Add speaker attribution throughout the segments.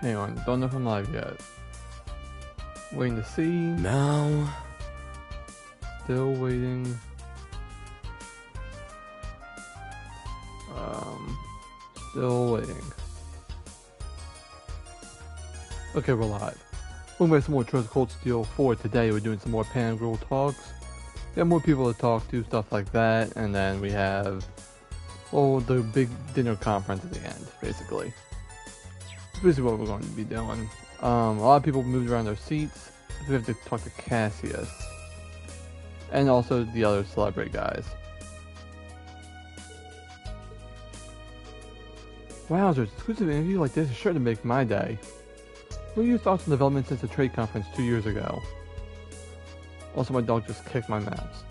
Speaker 1: Hang on, don't know if I'm live yet. Waiting to see.
Speaker 2: Now.
Speaker 1: Still waiting. Still waiting. Okay, we're live. We're gonna make some more Trust Cold Steel 4 today. We're doing some more pan grill talks. We have more people to talk to, stuff like that, and then we have the big dinner conference at the end, basically. That's basically what we're going to be doing. A lot of people moved around their seats. We have to talk to Cassius. And also the other celebrity guys. Wowzers, exclusive interview like this is sure to make my day. What are your thoughts on developments since the trade conference 2 years ago? Also, my dog just kicked my mouse.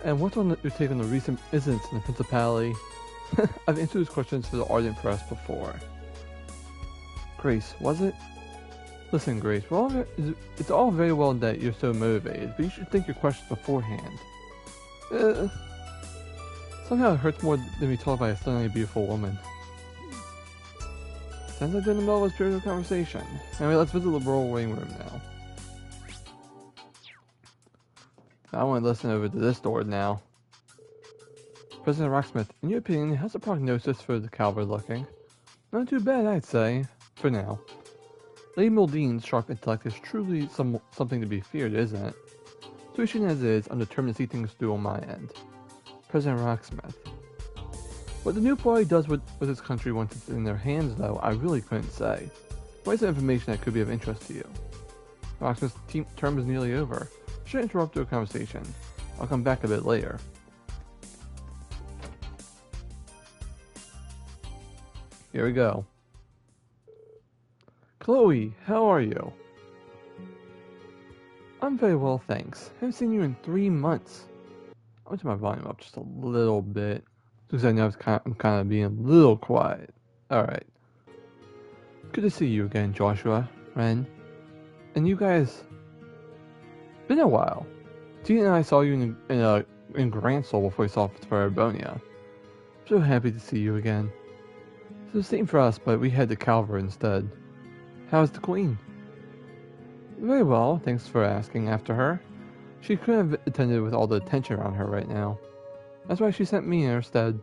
Speaker 1: And what's on your take on the recent incidents in the Principality? I've answered these questions for the ardent press before. Grace, was it? Listen, Grace, it's all very well that you're so motivated, but you should think your questions beforehand. Somehow it hurts more than being told by a stunningly beautiful woman. Sounds like they're in the middle of a spiritual conversation. Anyway, let's visit the royal waiting room now. I want to listen over to this door now. President Rocksmith, in your opinion, how's the prognosis for the Calvert looking? Not too bad, I'd say, for now. Lady Muldean's sharp intellect is truly something to be feared, isn't it? Situation as it is, I'm determined to see things through on my end. President Rocksmith. What the new party does with its country once it's in their hands, though, I really couldn't say. What is the information that could be of interest to you? Rocksmith's term is nearly over. I shouldn't interrupt your conversation. I'll come back a bit later. Here we go. Chloe, how are you? I'm very well, thanks. I haven't seen you in 3 months. I'm going to turn my volume up just a little bit. Because I know I'm kind of being a little quiet. Alright. Good to see you again, Joshua, Ren. And you guys... Been a while. Tina and I saw you in Grand Soul before we saw for Arbonia. I'm so happy to see you again. It's the same for us, but we head to Calvert instead. How's the Queen? Very well, thanks for asking after her. She couldn't have attended with all the attention around her right now. That's why she sent me in her stead.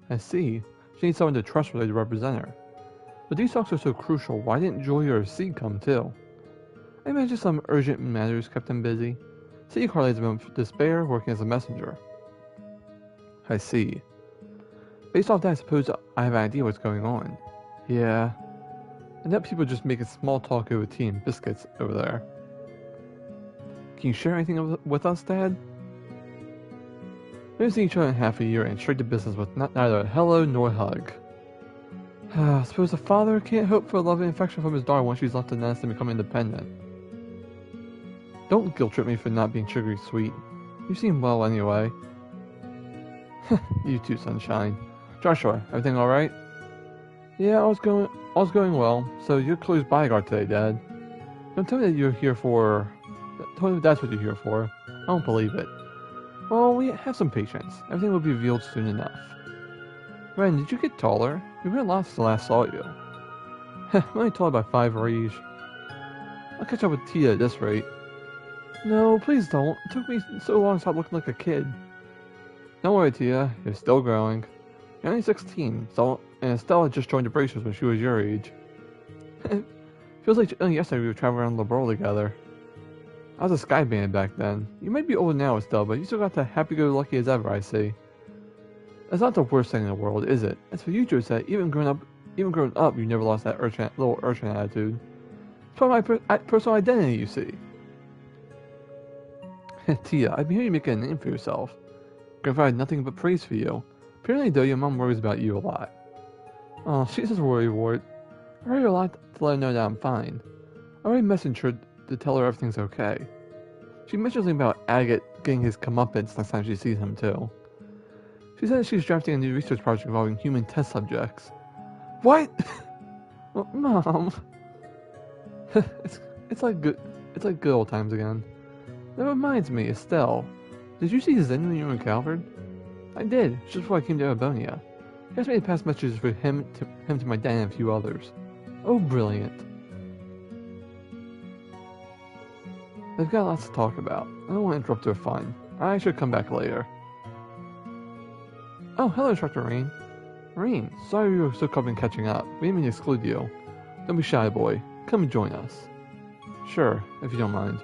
Speaker 1: I see. She needs someone to trust really to represent her. But these talks are so crucial, why didn't Joy or Seed come too? I imagine some urgent matters kept them busy. City Carly has been despair working as a messenger. I see. Based off that, I suppose I have an idea what's going on. Yeah. And that people just making small talk over tea and biscuits over there. Can you share anything with us, Dad? We haven't seen each other in half a year and straight to business with neither a hello nor a hug. I suppose a father can't hope for love and affection from his daughter once she's left the nest and become independent. Don't guilt trip me for not being sugary sweet. You seem well anyway. You too, sunshine. Joshua, everything alright? Yeah, I was going well. So you're Chloe's bodyguard today, Dad. Don't tell me that you're here for... Tell me that's what you're here for. I don't believe it. Well, we have some patience. Everything will be revealed soon enough. Ren, did you get taller? You've been a lot since I last saw you. I'm only taller by 5 rage. I'll catch up with Tia at this rate. No, please don't. It took me so long to stop looking like a kid. Don't worry, Tia. You're still growing. You're only 16, and Estella just joined the Bracers when she was your age. Feels like only yesterday we were traveling around Liberal together. I was a sky band back then. You might be older now, Estelle, but you still got the happy-go-lucky as ever, I see. That's not the worst thing in the world, is it? As for you, Josette, even grown up, you never lost that little urchin attitude. It's part of my personal identity, you see. Tia, I've been hearing you make a name for yourself. Grandfather had nothing but praise for you. Apparently, though, your mom worries about you a lot. Oh, she's just a worrywart. I worry a lot to let her know that I'm fine. I already messaged her to tell her everything's okay. She mentioned something about Agate getting his comeuppance next time she sees him, too. She said that she's drafting a new research project involving human test subjects. What? Well, Mom. it's like good old times again. That reminds me, Estelle. Did you see Zen when you were in Calvert? I did, just before I came to Arbonia. He asked me to pass messages for him to my dad and a few others. Oh, brilliant. They've got lots to talk about. I don't want to interrupt their fun. I should come back later. Oh, hello, Instructor Rain. Rain, sorry you were so caught in catching up. We didn't mean to exclude you. Don't be shy, boy. Come and join us. Sure, if you don't mind.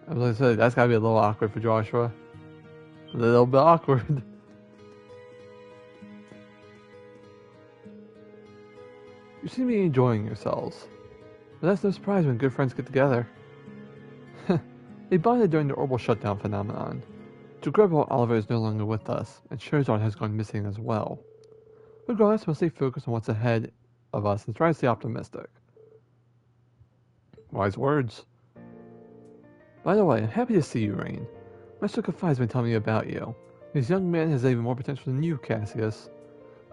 Speaker 1: As I said, that's gotta be a little awkward for Joshua. A little bit awkward. You seem to be enjoying yourselves. But that's no surprise when good friends get together. They bonded during the orbital shutdown phenomenon. To regretful, Oliver is no longer with us, and Charizard has gone missing as well. Regardless, we'll stay focused on what's ahead of us and try to stay optimistic. Wise words. By the way, I'm happy to see you, Rain. Master Kafai has been telling me about you. This young man has even more potential than you, Cassius.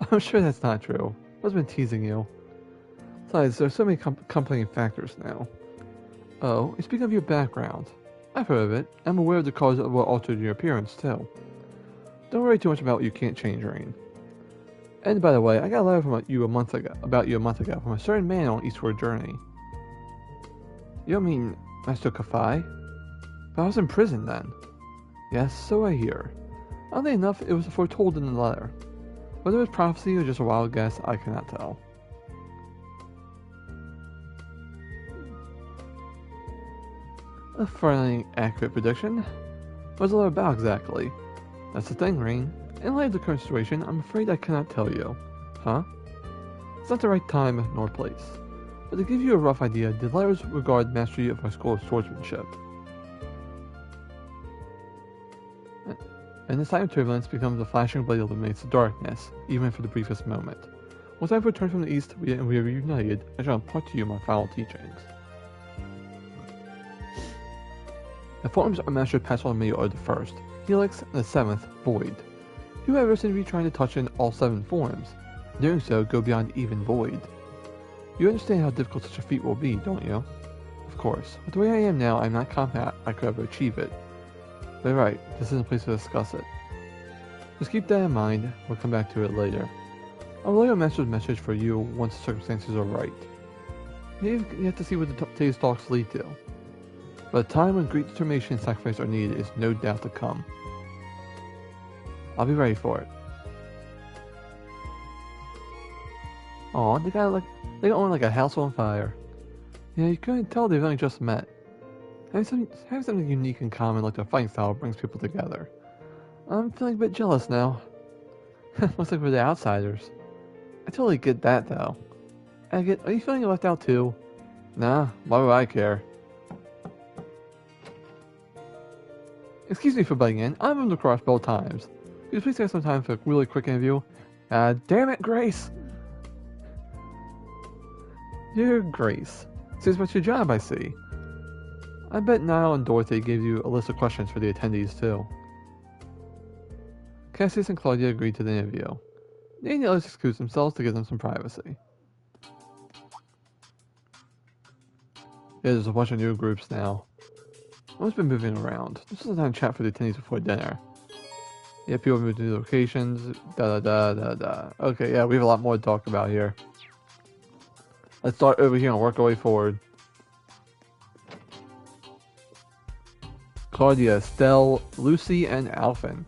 Speaker 1: I'm sure that's not true. I've been teasing you. Besides, there are so many complicating factors now. Oh, and speaking of your background, I've heard of it. I'm aware of the cause of what altered your appearance, too. Don't worry too much about what you can't change, Rain. And by the way, I got a letter from you a month ago from a certain man on Eastward Journey. You don't mean Master Kafai? But I was in prison then. Yes, so I hear. Oddly enough, it was foretold in the letter. Whether it was prophecy or just a wild guess, I cannot tell. A fairly accurate prediction. What's the letter about exactly? That's the thing, Rain. In light of the current situation, I'm afraid I cannot tell you. Huh? It's not the right time nor place. But to give you a rough idea, the letters regard mastery of our school of swordsmanship. And this time of turbulence becomes a flashing blade illuminates the darkness, even for the briefest moment. Once I've returned from the east and we are reunited, I shall impart to you my final teachings. The forms are mastered past on me are the first, Helix, and the seventh, Void. You ever seem to be trying to touch in all 7 forms. Doing so, go beyond even Void. You understand how difficult such a feat will be, don't you? Of course. With the way I am now, I'm not confident I could ever achieve it. But right, this isn't a place to discuss it. Just keep that in mind, we'll come back to it later. I'll relay a master's message for you once the circumstances are right. You have to see what today's talks lead to. But a time when great determination and sacrifice are needed is no doubt to come. I'll be ready for it. Aw, they got on like a house on fire. Yeah, you couldn't tell they've only just met. Having something unique in common like their fighting style brings people together. I'm feeling a bit jealous now. Looks like we're the outsiders. I totally get that though. Agate, are you feeling left out too? Nah, why would I care? Excuse me for butting in, I'm on the cross both times. Could you please take some time for a really quick interview? Damn it, Grace! Dear Grace, serious about your job, I see. I bet Niall and Dorothy gave you a list of questions for the attendees too. Cassius and Claudia agreed to the interview. They and the others excused themselves to give them some privacy. Yeah, there's a bunch of new groups now. I've been moving around. This is the time to chat for the attendees before dinner. Yeah, people moved to new locations. Okay, yeah, we have a lot more to talk about here. Let's start over here and work our way forward. Claudia, Estelle, Lucy, and Alphen.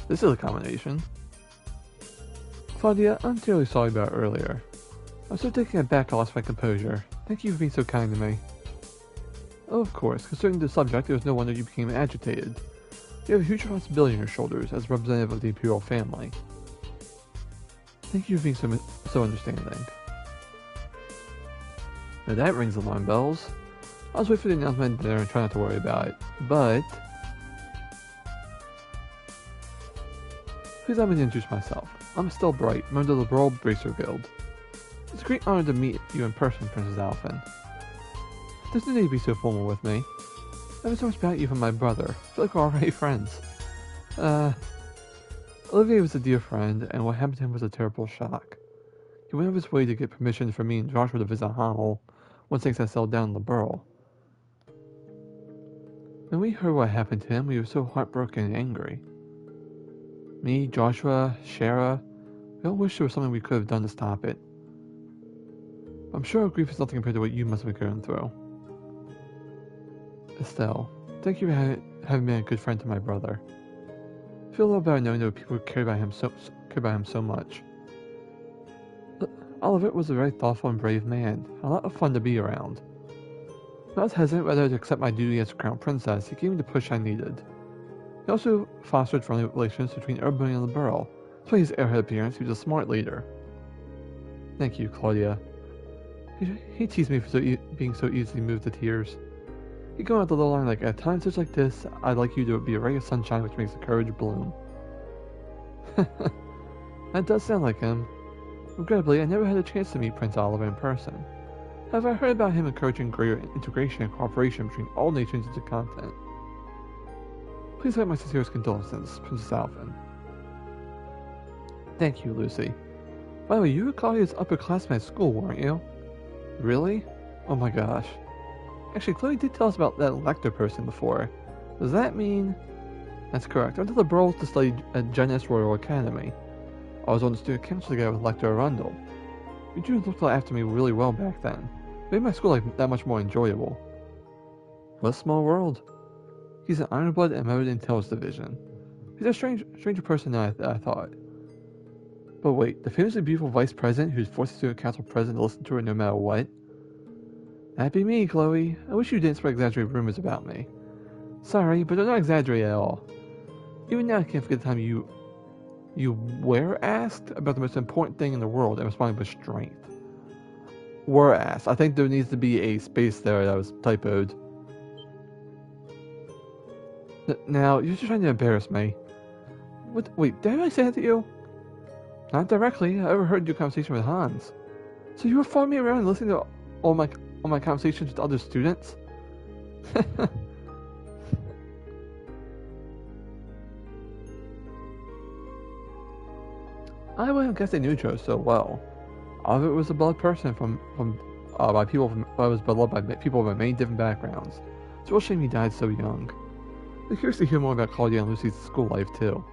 Speaker 1: This is a combination. Claudia, I'm terribly sorry about earlier. I was so taken aback I lost my composure. Thank you for being so kind to me. Oh, of course, concerning the subject, there was no wonder you became agitated. You have a huge responsibility on your shoulders as a representative of the Imperial family. Thank you for being so understanding. Now that rings alarm bells. I'll just wait for the announcement there and try not to worry about it. But please let me introduce myself. I'm Estelle Bright, member of the Brawl Bracer Guild. It's a great honor to meet you in person, Princess Alphen. There's no need to be so formal with me. I have so much about you from my brother. I feel like we're already friends. Olivier was a dear friend, and what happened to him was a terrible shock. He went out of his way to get permission for me and Joshua to visit Hamel once things had settled down in the borough. When we heard what happened to him, we were so heartbroken and angry. Me, Joshua, Shara, we all wished there was something we could have done to stop it. I'm sure our grief is nothing compared to what you must have been going through. Estelle, thank you for having been a good friend to my brother. I feel a little better knowing there were people who cared about him so much. Oliver was a very thoughtful and brave man, a lot of fun to be around. When I was hesitant whether to accept my duty as a crown princess, he gave me the push I needed. He also fostered friendly relations between everybody in the borough. Despite his airhead appearance, he was a smart leader. Thank you, Claudia. He teased me for being so easily moved to tears. He'd go out the little line like, at times such like this, I'd like you to be a ray of sunshine which makes the courage bloom. That does sound like him. Regrettably, I never had a chance to meet Prince Oliver in person. However, I heard about him encouraging greater integration and cooperation between all nations of the continent. Please accept my sincerest condolences, Princess Alvin. Thank you, Lucy. By the way, you were Claudia's upperclassman at school, weren't you? Really? Oh my gosh. Actually, Chloe did tell us about that Lecter person before. Does that mean... That's correct. I went to the borough to study at Janus Royal Academy. I was on the student council together with Lecter Arundel. You two looked after me really well back then. Made my school life that much more enjoyable. What a small world. He's an Ironblood and Merit Intel's division. He's a stranger person than I thought. But wait, the famously beautiful vice president who's forced the student council president to listen to her no matter what? That'd be me, Chloe. I wish you didn't spread exaggerated rumors about me. Sorry, but they're not exaggerated at all. Even now I can't forget the time you were asked about the most important thing in the world and responded with strength. Were asked. I think there needs to be a space there that was typoed. Now, you're just trying to embarrass me. What? Wait, did I say that to you? Not directly. I overheard your conversation with Hans. So you were following me around and listening to all my conversations with other students? I wouldn't guess they knew Joe so well. Oliver was a beloved person by people of many different backgrounds. It's a real shame he died so young. I'm curious to hear more about Claudia and Lucy's school life too.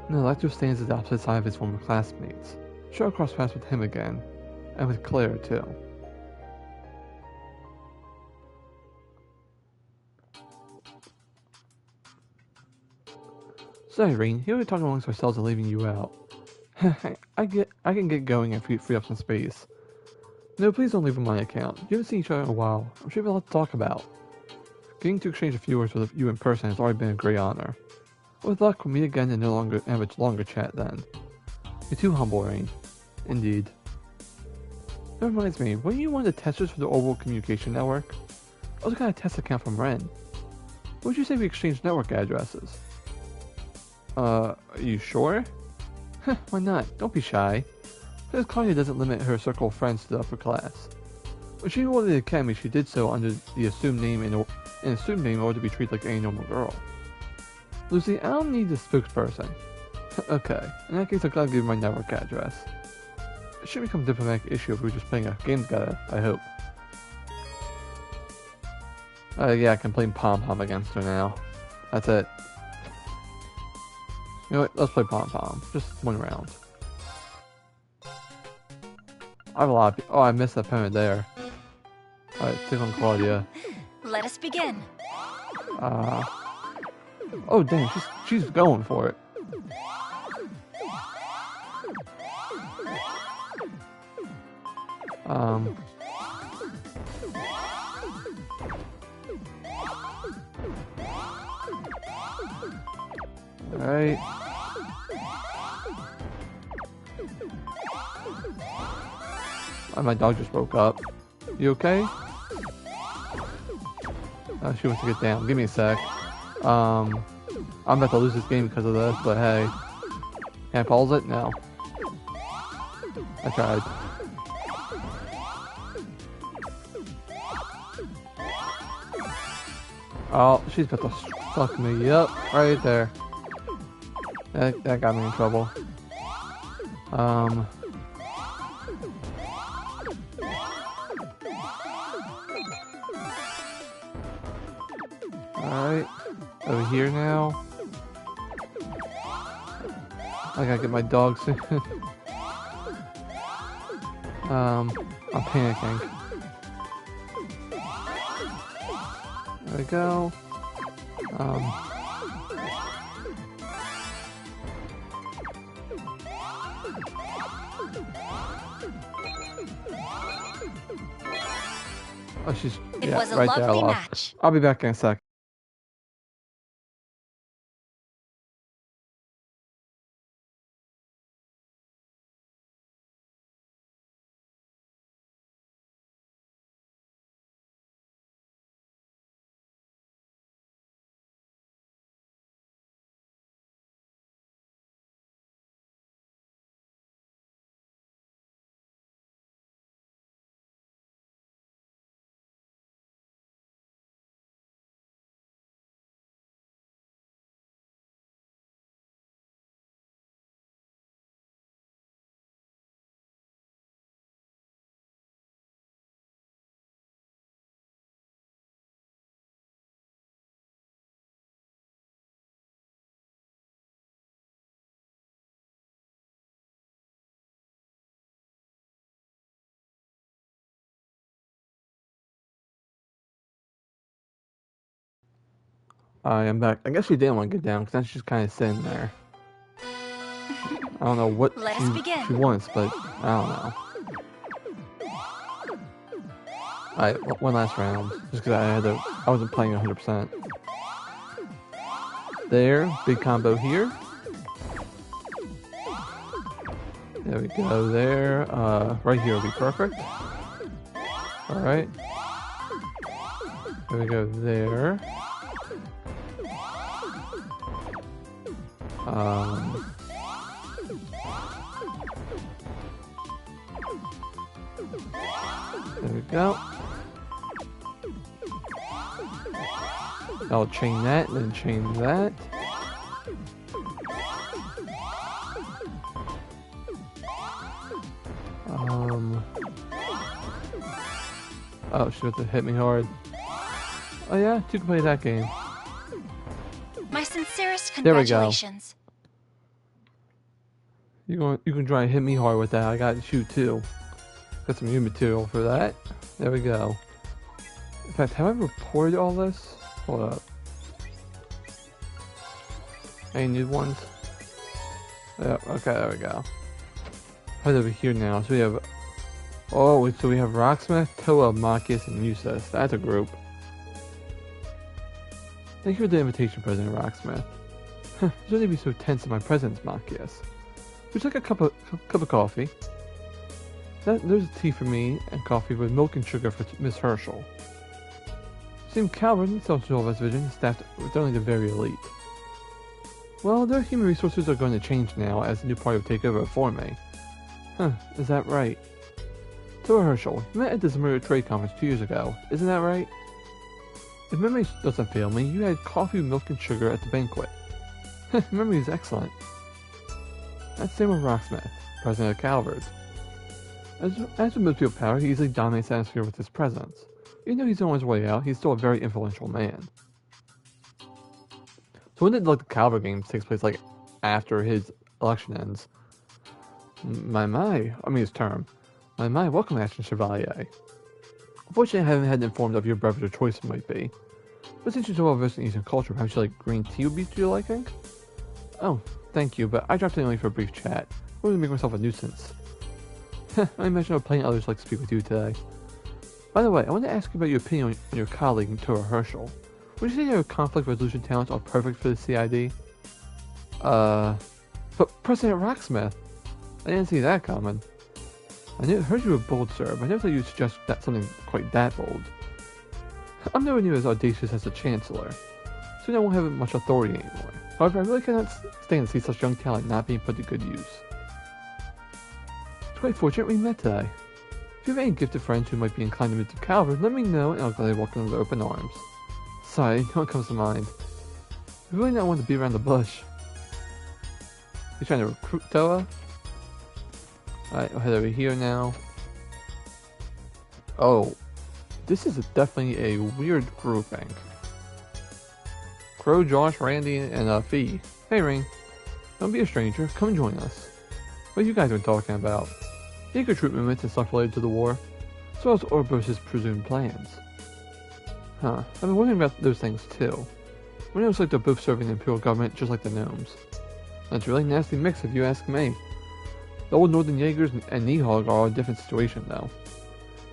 Speaker 1: No, Lecter stands at the opposite side of his former classmates. Sure, I'll cross paths with him again, and with Claire too. Sorry, Irene, here we're talking amongst ourselves and leaving you out. I can get going and free up some space. No, please don't leave on my account. You haven't seen each other in a while. I'm sure we have a lot to talk about. Getting to exchange a few words with you in person has already been a great honor. With luck, we'll meet again and have a longer chat then. You're too humble, Rain. Indeed. That reminds me, weren't you one of the testers for the Orbital Communication Network? I also got a test account from Ren. What would you say we exchange network addresses? Are you sure? Heh, why not? Don't be shy. Because Claudia doesn't limit her circle of friends to the upper class. When she enrolled in the academy, she did so under the assumed name in order to be treated like any normal girl. Lucy, I don't need a spokesperson. Okay, in that case I've got to give you my network address. It shouldn't become a diplomatic issue if we were just playing a game together, I hope. Yeah, I can play pom-pom against her now. That's it. You know what, let's play pom-pom. Just one round. I have a lot of people. Oh, I missed that opponent there. Alright, take on Claudia.
Speaker 2: Let us begin.
Speaker 1: Oh dang, she's going for it. Alright. My dog just woke up. You okay? She wants to get down. Give me a sec. I'm about to lose this game because of this, but hey. Can I pause it? No. I tried. Oh, she's about to fuck me up right there. That got me in trouble. Alright. Over here now. I gotta get my dog soon. I'm panicking. There we go. Oh, she's right there. Match. I'll be back in a sec. I am back. I guess she didn't want to get down because now she's kind of sitting there. I don't know what she wants, but I don't know. Alright, one last round. Just because I wasn't playing 100%. There, big combo here. There we go, there. Right here will be perfect. Alright. There we go, there. There we go. I'll chain that, then chain that. Oh, she wants to hit me hard. Oh yeah, you can play that game.
Speaker 2: My sincerest congratulations.
Speaker 1: There we go. You can try and hit me hard with that. I got to shoot too. Got some new material for that. There we go. In fact, have I reported all this? Hold up. Any new ones? Yeah, okay, there we go. Right over here now. So we have... Oh, so we have Rocksmith, Toa, Marcus, and Musis. That's a group. Thank you for the invitation, President Rocksmith. Huh, you don't need to be so tense in my presence, Marcus. Would you like a cup of coffee? There's a tea for me, and coffee with milk and sugar for Miss Herschel. St. Calvert and Social Division is staffed with only the very elite. Well, their human resources are going to change now as the new party will take over before me. Huh, is that right? So Herschel, you met at the Zamura Trade Conference 2 years ago, isn't that right? If memory doesn't fail me, you had coffee with milk and sugar at the banquet. Memory is excellent. That's the same with Rocksmith, President of Calvert. As with most people power, he easily dominates the atmosphere with his presence. Even though he's on his way out, he's still a very influential man. So when the Calvert Games takes place after his election ends, his term. Welcome, Ashton Chevalier. Unfortunately, I haven't had informed of your beverage of choice might be. But since you're so well versed in Eastern culture, perhaps you like green tea would be to your liking? Oh, thank you, but I dropped in only for a brief chat. I wouldn't make myself a nuisance. I imagine I'll plenty others like to speak with you today. By the way, I want to ask you about your opinion on your colleague, Tora Herschel. Would you say your conflict resolution talents are perfect for the CID? But President Rocksmith? I didn't see that coming. I heard you were bold, sir, but I never thought you'd suggest something quite that bold. I'm nowhere near as audacious as the Chancellor. Soon I won't have much authority anymore. However, I really cannot stand to see such young talent not being put to good use. It's quite fortunate we met today. If you have any gifted friends who might be inclined to move to Calvert, let me know and I'll gladly welcome them with open arms. Sorry, no one comes to mind. You really not want to be around the bush. You trying to recruit Toa? Alright, we'll head over here now. Oh, this is definitely a weird grouping. Crow, Josh, Randy, and Fee. Hey Ring, don't be a stranger, come join us. What you guys been talking about? Eager troop movements and stuff related to the war, as well as Orbo's presumed plans. Huh, I've been wondering about those things too. When it looks like they're both serving the Imperial government just like the gnomes. That's a really nasty mix if you ask me. The old Northern Jaegers and Nihog are a different situation though.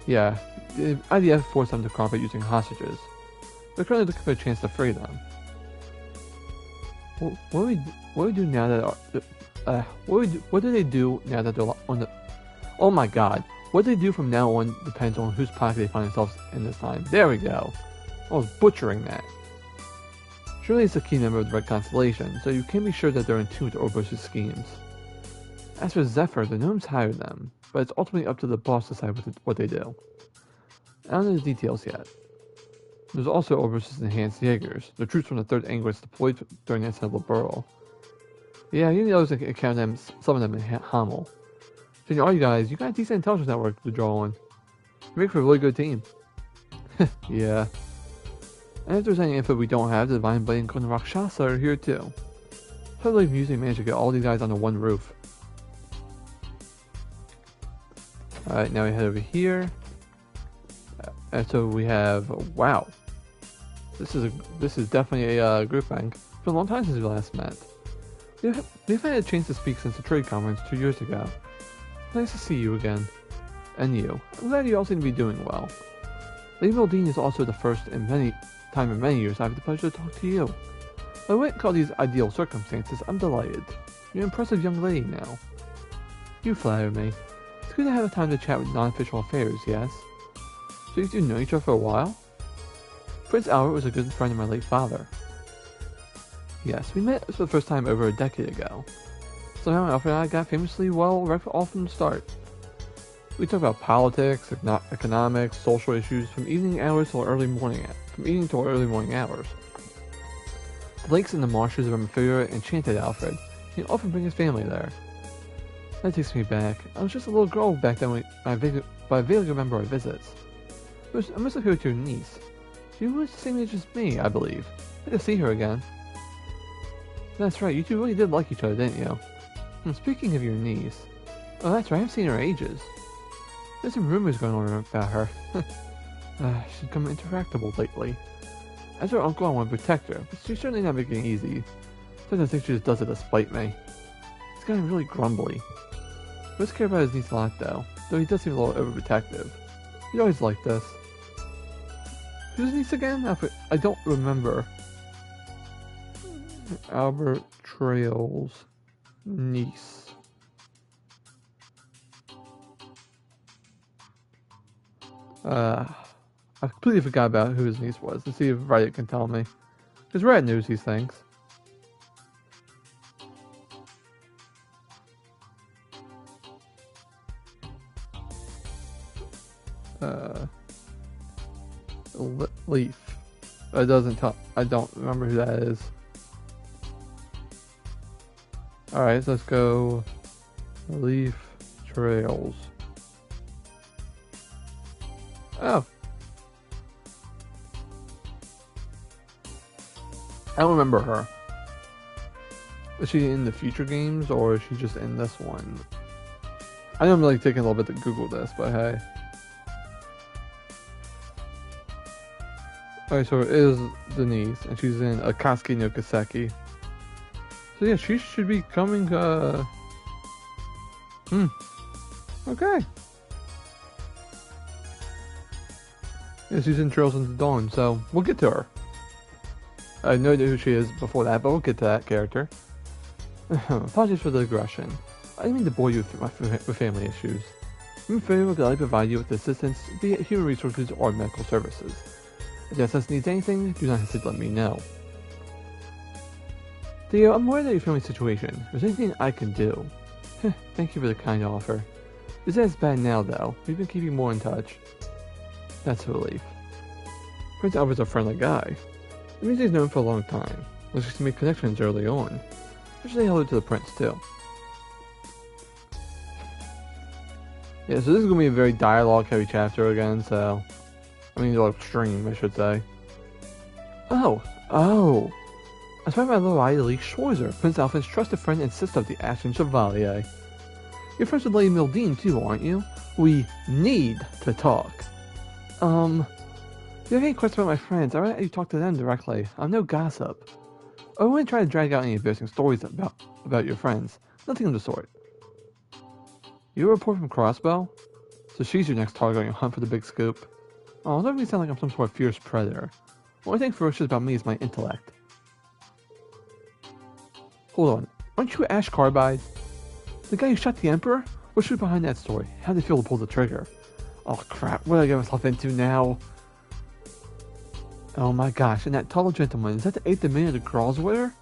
Speaker 1: Yeah, the IDF forced them to combat using hostages. They're currently looking for a chance to free them. What do we do now that what do they do now that they're on the? Oh my God! What they do from now on depends on whose pocket they find themselves in this time. There we go. I was butchering that. Surely it's a key member of the Red Constellation, so you can be sure that they're in tune with Orbo's schemes. As for Zephyr, the gnomes hired them, but it's ultimately up to the boss to decide what they do. I don't know the details yet. There's also Orbo's enhanced Jaegers, the troops from the 3rd Anguis deployed during the Sentinel Burrow. Yeah, you know I can count them, some of them in Hamel. So all you guys got a decent intelligence network to draw on. You make for a really good team. Yeah. And if there's any info we don't have, the Divine Blade and Golden Rakshasa are here too. Totally amusing managed to get all these guys onto one roof. Alright, now we head over here. And so we have, wow. This is definitely a group bank. It's been a long time since we last met. We've had a chance to speak since the trade conference 2 years ago. Nice to see you again. And you. I'm glad you all seem to be doing well. Lady Mildine is also the first in many years I've had the pleasure to talk to you. I wouldn't call these ideal circumstances. I'm delighted. You're an impressive young lady now. You flatter me. It's good to have a time to chat with non-official affairs, yes? So you two know each other for a while? Prince Albert was a good friend of my late father. Yes, we met for the first time over a decade ago. Somehow Alfred and I got famously well off from the start. We talked about politics, economics, social issues from evening till early morning hours. The lakes and the marshes of Amphilia enchanted Alfred. He'd often bring his family there. That takes me back. I was just a little girl back then but I vaguely remember our visits. I must have heard your niece. She was the same age as me, I believe. I had to see her again. That's right, you two really did like each other, didn't you? And speaking of your niece... Oh, that's right, I haven't seen her in ages. There's some rumors going on about her. She's become interactable lately. As her uncle, I want to protect her, but she's certainly not making it easy. Sometimes I think she just does it to spite me. He's gotten really grumbly. He does care about his niece a lot, though he does seem a little overprotective. He's always like this. Who's his niece again? I don't remember. Albert Trail's niece. I completely forgot about who his niece was. Let's see if Reddit can tell me. Because Reddit knows these things. Leaf. It doesn't tell. I don't remember who that is. Alright, so let's go. Leaf Trails. Oh. I don't remember her. Is she in the future games or is she just in this one? I know I'm really taking a little bit to Google this, but hey. Alright, so it is Denise, and she's in Akatsuki no Kiseki. So yeah, she should be coming, okay. Yeah, she's in Trails into Dawn, so we'll get to her. I know who she is before that, but we'll get to that character. Apologies for the digression. I didn't mean to bore you with family issues. I'm afraid we'll gladly provide you with assistance, be it human resources or medical services. If the SS needs anything, do not hesitate to let me know. Theo, I'm worried about your family situation. If there's anything I can do. Thank you for the kind offer. It's as bad now, though. We've been keeping more in touch. That's a relief. Prince Albert's a friendly guy. It means he's known for a long time. Looks like to make connections early on. I should say hello to the prince, too. Yeah, so this is going to be a very dialogue-heavy chapter again, so... I mean, like, stream, I should say. Oh! I spent my little eye to Leek Schwarzer, Prince Alfred's trusted friend and sister of the Ashen Chevalier. You're friends with Lady Mildine, too, aren't you? We need to talk. If you have any questions about my friends, I'll let you talk to them directly. I'm no gossip. I wouldn't try to drag out any embarrassing stories about your friends. Nothing of the sort. You a report from Crossbell? So she's your next target on your hunt for the big scoop? Oh, don't make me sound like I'm some sort of fierce predator. The only thing ferocious about me is my intellect. Hold on, aren't you Ash Carbide? The guy who shot the Emperor? What's true behind that story? How did it feel to pull the trigger? Oh crap, what did I get myself into now? Oh my gosh, and that tall gentleman, is that the 8th minute of Groswetter?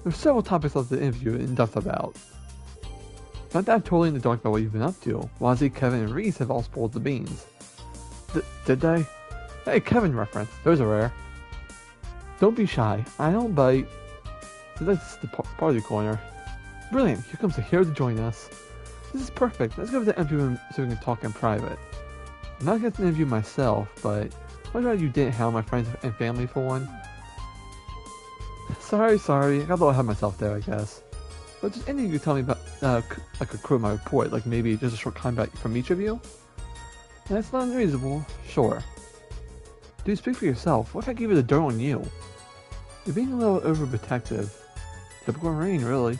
Speaker 1: There's several topics I'd love to interview in depth about. Not that I'm totally in the dark about what you've been up to. Wazzy, Kevin, and Reese have all spoiled the beans. Did they? Hey, Kevin reference. Those are rare. Don't be shy. I don't bite. So that's the party corner. Brilliant. Here comes the hero to join us. This is perfect. Let's go to the empty room so we can talk in private. I'm not going to interview myself, but I'm glad you didn't hound my friends and family for one. Sorry. I got a little ahead of myself there, I guess. But just anything you could tell me about, I could quote my report, like maybe just a short comment from each of you? That's not unreasonable. Sure. Dude, speak for yourself. What if I gave you the dirt on you? You're being a little overprotective. Typical Marine, really.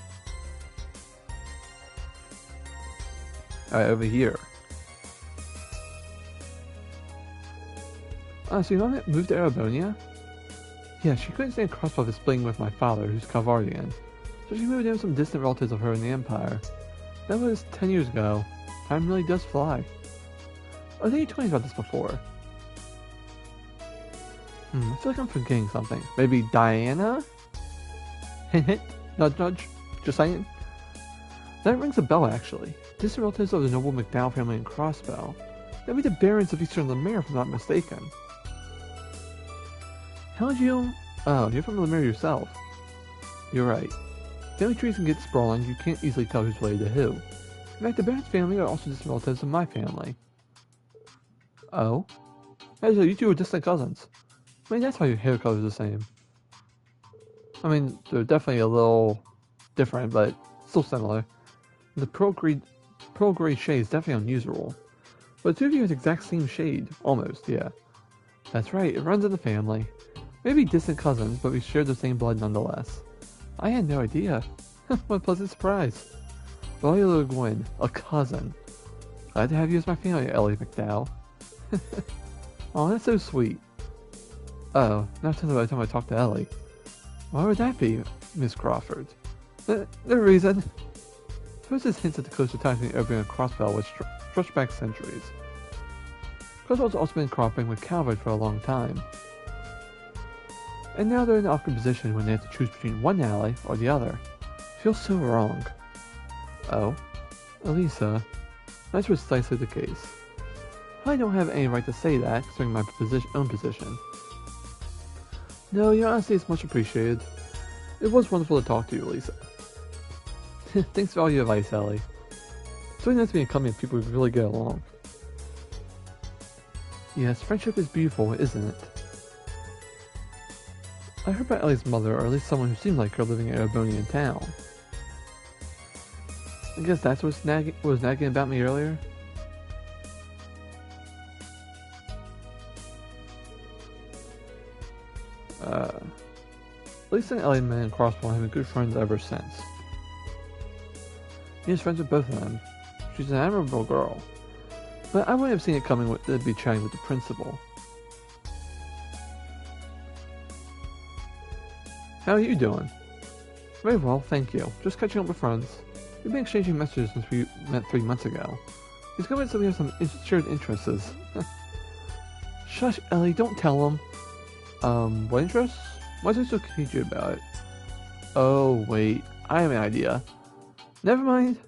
Speaker 1: Alright, over here. So your mom moved to Arabonia? Yeah, she couldn't stand crossbow displaying with my father, who's Calvardian. So she moved in with some distant relatives of her in the Empire. That was 10 years ago. Time really does fly. I think you told me about this before. I feel like I'm forgetting something. Maybe Diana? Hint hint, nudge nudge, just saying. That rings a bell actually. Distant relatives of the noble McDowell family in Crossbell. That'd be the barons of Eastern Lemire if I'm not mistaken. How'd you... Oh, you're from Lemire yourself. You're right. Family trees can get sprawling, you can't easily tell who's related to who. In fact, the Barons family are also distant relatives of my family. Oh? Hey, so you two are distant cousins. I mean, that's why your hair color is the same. I mean, they're definitely a little different, but still similar. The pearl gray shade is definitely unusual. But the two of you have the exact same shade. Almost, yeah. That's right, it runs in the family. Maybe distant cousins, but we share the same blood nonetheless. I had no idea. What a pleasant surprise. Well, you little Gwen, a cousin. Glad to have you as my family, Ellie McDowell. Oh, that's so sweet. Oh, now tell me by the time I talk to Ellie. Why would that be, Miss Crawford? No reason. Suppose this hints at the closer ties between Oberon and Crossbell, which stretch back centuries. Crossbell's also been cooperating with Calvert for a long time. And now they're in an awkward position when they have to choose between one ally or the other. It feels so wrong. Oh? Elisa. That's precisely the case. I don't have any right to say that, considering my own position. No, your honesty is much appreciated. It was wonderful to talk to you, Elisa. Thanks for all your advice, Ellie. It's really nice to be in company of people who really get along. Yes, friendship is beautiful, isn't it? I heard about Ellie's mother, or at least someone who seemed like her, living in Erebonian town. I guess that's what was nagging about me earlier? Lisa and Ellie and Crossbell have been good friends ever since. He is friends with both of them. She's an admirable girl. But I wouldn't have seen it coming to be chatting with the principal. How are you doing? Very well, thank you. Just catching up with friends. We've been exchanging messages since we met 3 months ago. He's convinced that we have some shared interests. Shush, Ellie, don't tell him. What interests? Why is he so cagey about it? Oh, wait. I have an idea. Never mind.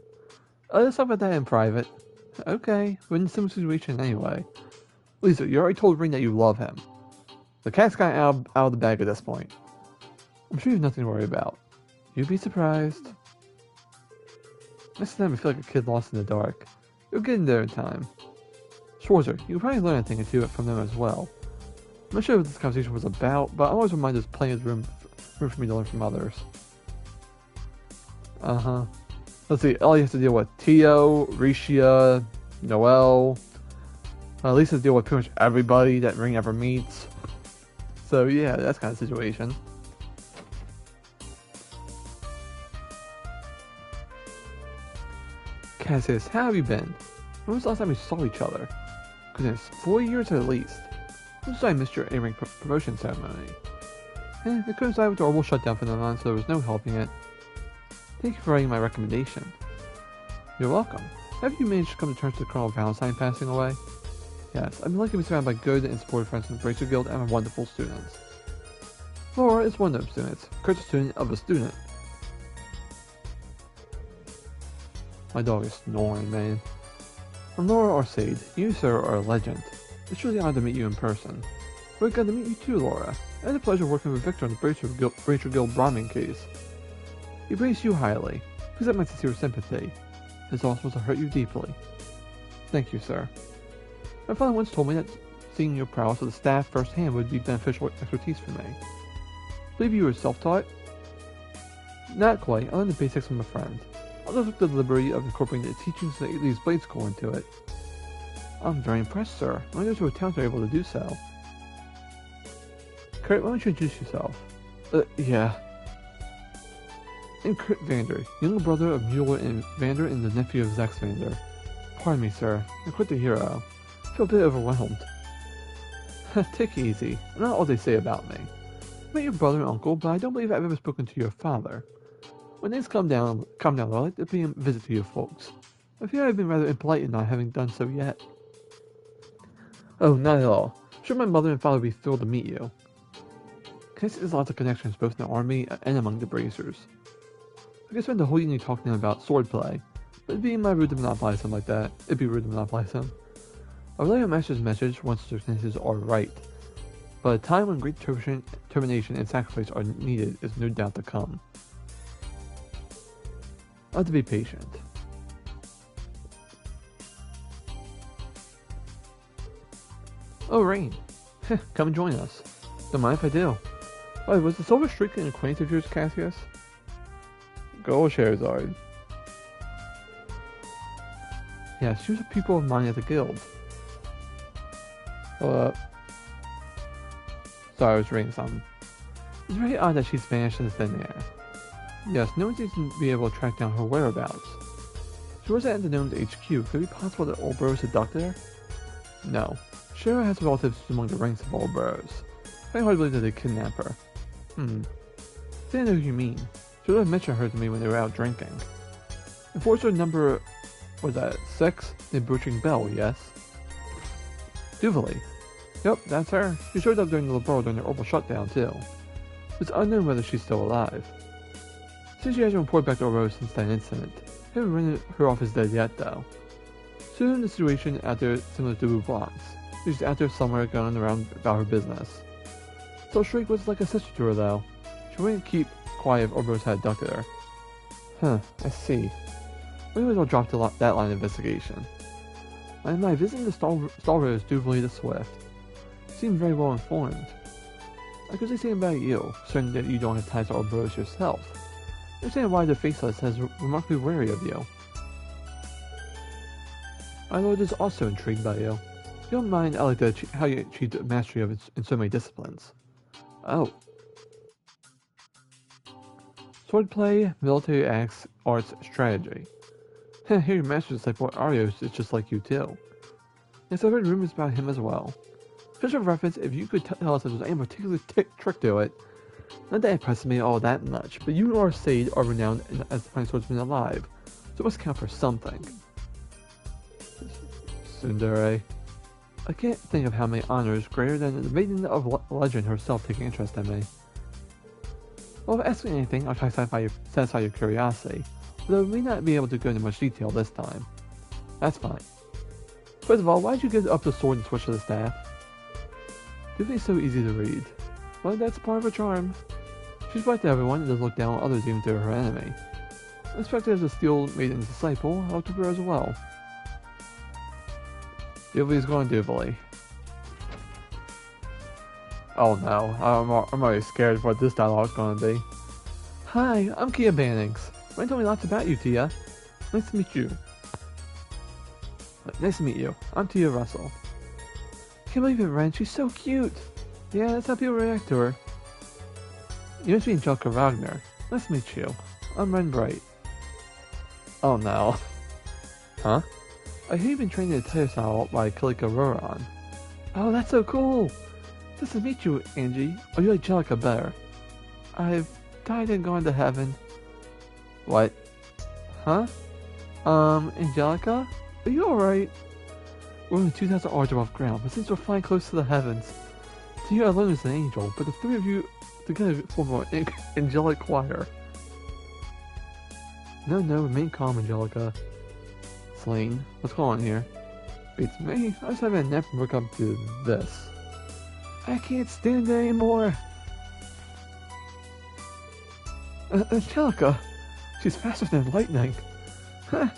Speaker 1: Let's talk about that in private. Okay, we're in a similar situation anyway. Lisa, you already told Ring that you love him. The cat's kind of out of the bag at this point. I'm sure you have nothing to worry about. You'd be surprised. Next time I feel like a kid lost in the dark. You'll get in there in time. Schwarzer, you can probably learn a thing or two from them as well. I'm not sure what this conversation was about, but I'm always reminded there's plenty of room for me to learn from others. Let's see, Ellie has to deal with Tio, Risha, Noelle. Lisa has to deal with pretty much everybody that Ring ever meets. So yeah, that's kind of situation. Cassius, how have you been? When was the last time we saw each other? Goodness, 4 years at least. I'm sorry I missed your A-rank promotion ceremony. It coincided with the orbital shutdown phenomenon, so there was no helping it. Thank you for writing my recommendation. You're welcome. Have you managed to come to terms with Colonel Valentine passing away? Yes, I've been lucky to be surrounded by good and supportive friends from the Bracer Guild and my wonderful students. Laura is one of those students. Kurt's a student of a student. My dog is snoring, man. I'm Laura Arcade. You, sir, are a legend. It's truly an honor to meet you in person. We're glad to meet you too, Laura. I had the pleasure of working with Victor on the Bracer Guild Brahmin case. He praised you highly. Please have my sincere sympathy. His loss must have hurt you deeply. Thank you, sir. My father once told me that seeing your prowess with the staff firsthand would be beneficial expertise for me. Believe you were self-taught? Not quite. I learned the basics from a friend. Others took the liberty of incorporating the teachings of the Blade School into it. I'm very impressed, sir. Only those who are talented are able to do so. Kurt, why don't you introduce yourself? Yeah. I'm Kurt Vander, younger brother of Mueller and Vander and the nephew of Zex Vander. Pardon me, sir. I'm quite the hero. I feel a bit overwhelmed. Take it easy. Not all they say about me. I met your brother and uncle, but I don't believe I've ever spoken to your father. When things calm down, I'd like to pay a visit to you folks. I fear I've been rather impolite in not having done so yet. Oh, not at all. I'm sure my mother and father would be thrilled to meet you. Cassie has lots of connections both in the army and among the bracers. I could spend the whole evening talking to him about swordplay, but it'd be rude to monopolize him like that. I'll relay your master's message once circumstances are right, but a time when great determination and sacrifice are needed is no doubt to come. I'll have to be patient. Oh, Rain. Come and join us. Don't mind if I do. Oh, was the Silver Streak an acquaintance of yours, Cassius? Go, Charizard. Yeah, she was a pupil of mine at the guild. Sorry, I was reading something. It's very odd that she's vanished in thin air. Yes, no one seems to be able to track down her whereabouts. She wasn't at the Gnome's HQ. Could it be possible that Olbros abducted her? No. Shara has relatives among the ranks of Olbros. I hardly believe that they kidnapped her. I know who you mean. She would have mentioned her to me when they were out drinking. Enforcer number, was that 6? The Butchering Bell, yes? Duvalie. Yep, that's her. She showed up during the Liberal during the orbital shutdown, too. It's unknown whether she's still alive. Since she hasn't reported back to Oro since that incident, I haven't written her off as dead yet, though. Soon the situation out there similar to Blue Blocks. She's out there somewhere going around about her business. So Shriek was like a sister to her, though. She wouldn't keep quiet if Orboros had abducted her. Huh, I see. Anyways, I'll drop that line of investigation. And my visiting the Stalker is Duvalie the Swift. You seem very well informed. I could say something about you, certain that you don't have ties to Orboros yourself. I understand why the Faceless has remarkably wary of you. My lord is also intrigued by you. If you don't mind, I like how you achieved the mastery of it in so many disciplines. Oh. Swordplay, military acts, arts, strategy. Here your master's disciple Arios is just like you too. Yes, I've heard rumors about him as well. Just for reference, if you could tell us if there's any particular trick to it. Not that it impresses me all that much, but you and Arcade are renowned as the finest swordsman alive, so it must count for something. Tsundere. I can't think of how many honors greater than the Maiden of Legend herself taking interest in me. Well, if asking anything, I'll try to satisfy your curiosity, though we may not be able to go into much detail this time. That's fine. First of all, why did you give up the sword and switch to the staff? Tiffany's so easy to read. But that's part of her charm. She's polite to everyone and does look down on others even to her enemy. Inspected as a steel maiden disciple, I looked to her as well. Doobly's going Doobly. Oh no, I'm already scared of what this dialogue's going to be. Hi, I'm Kia Bannings. Ryan told me lots about you, Tia. Nice to meet you. Nice to meet you. I'm Tia Russell. Can't believe it, Ren. She's so cute. Yeah, that's how people react to her. You must be Angelica Wagner. Nice to meet you. I'm Ren Bright. Oh no. Huh? I hear you've been trained in the tire style by Kalika Roron. Oh, that's so cool! Nice to meet you, Angie. Or you like Angelica better? I've died and gone to heaven. What? Huh? Angelica? Are you alright? We're only 2,000 yards above ground, but since we're flying close to the heavens, to you alone is an angel, but the three of you together form an angelic choir. No, remain calm, Angelica. Slain, what's going on here? Beats me. I just haven't never work up to this. I can't stand it anymore. Angelica, she's faster than lightning.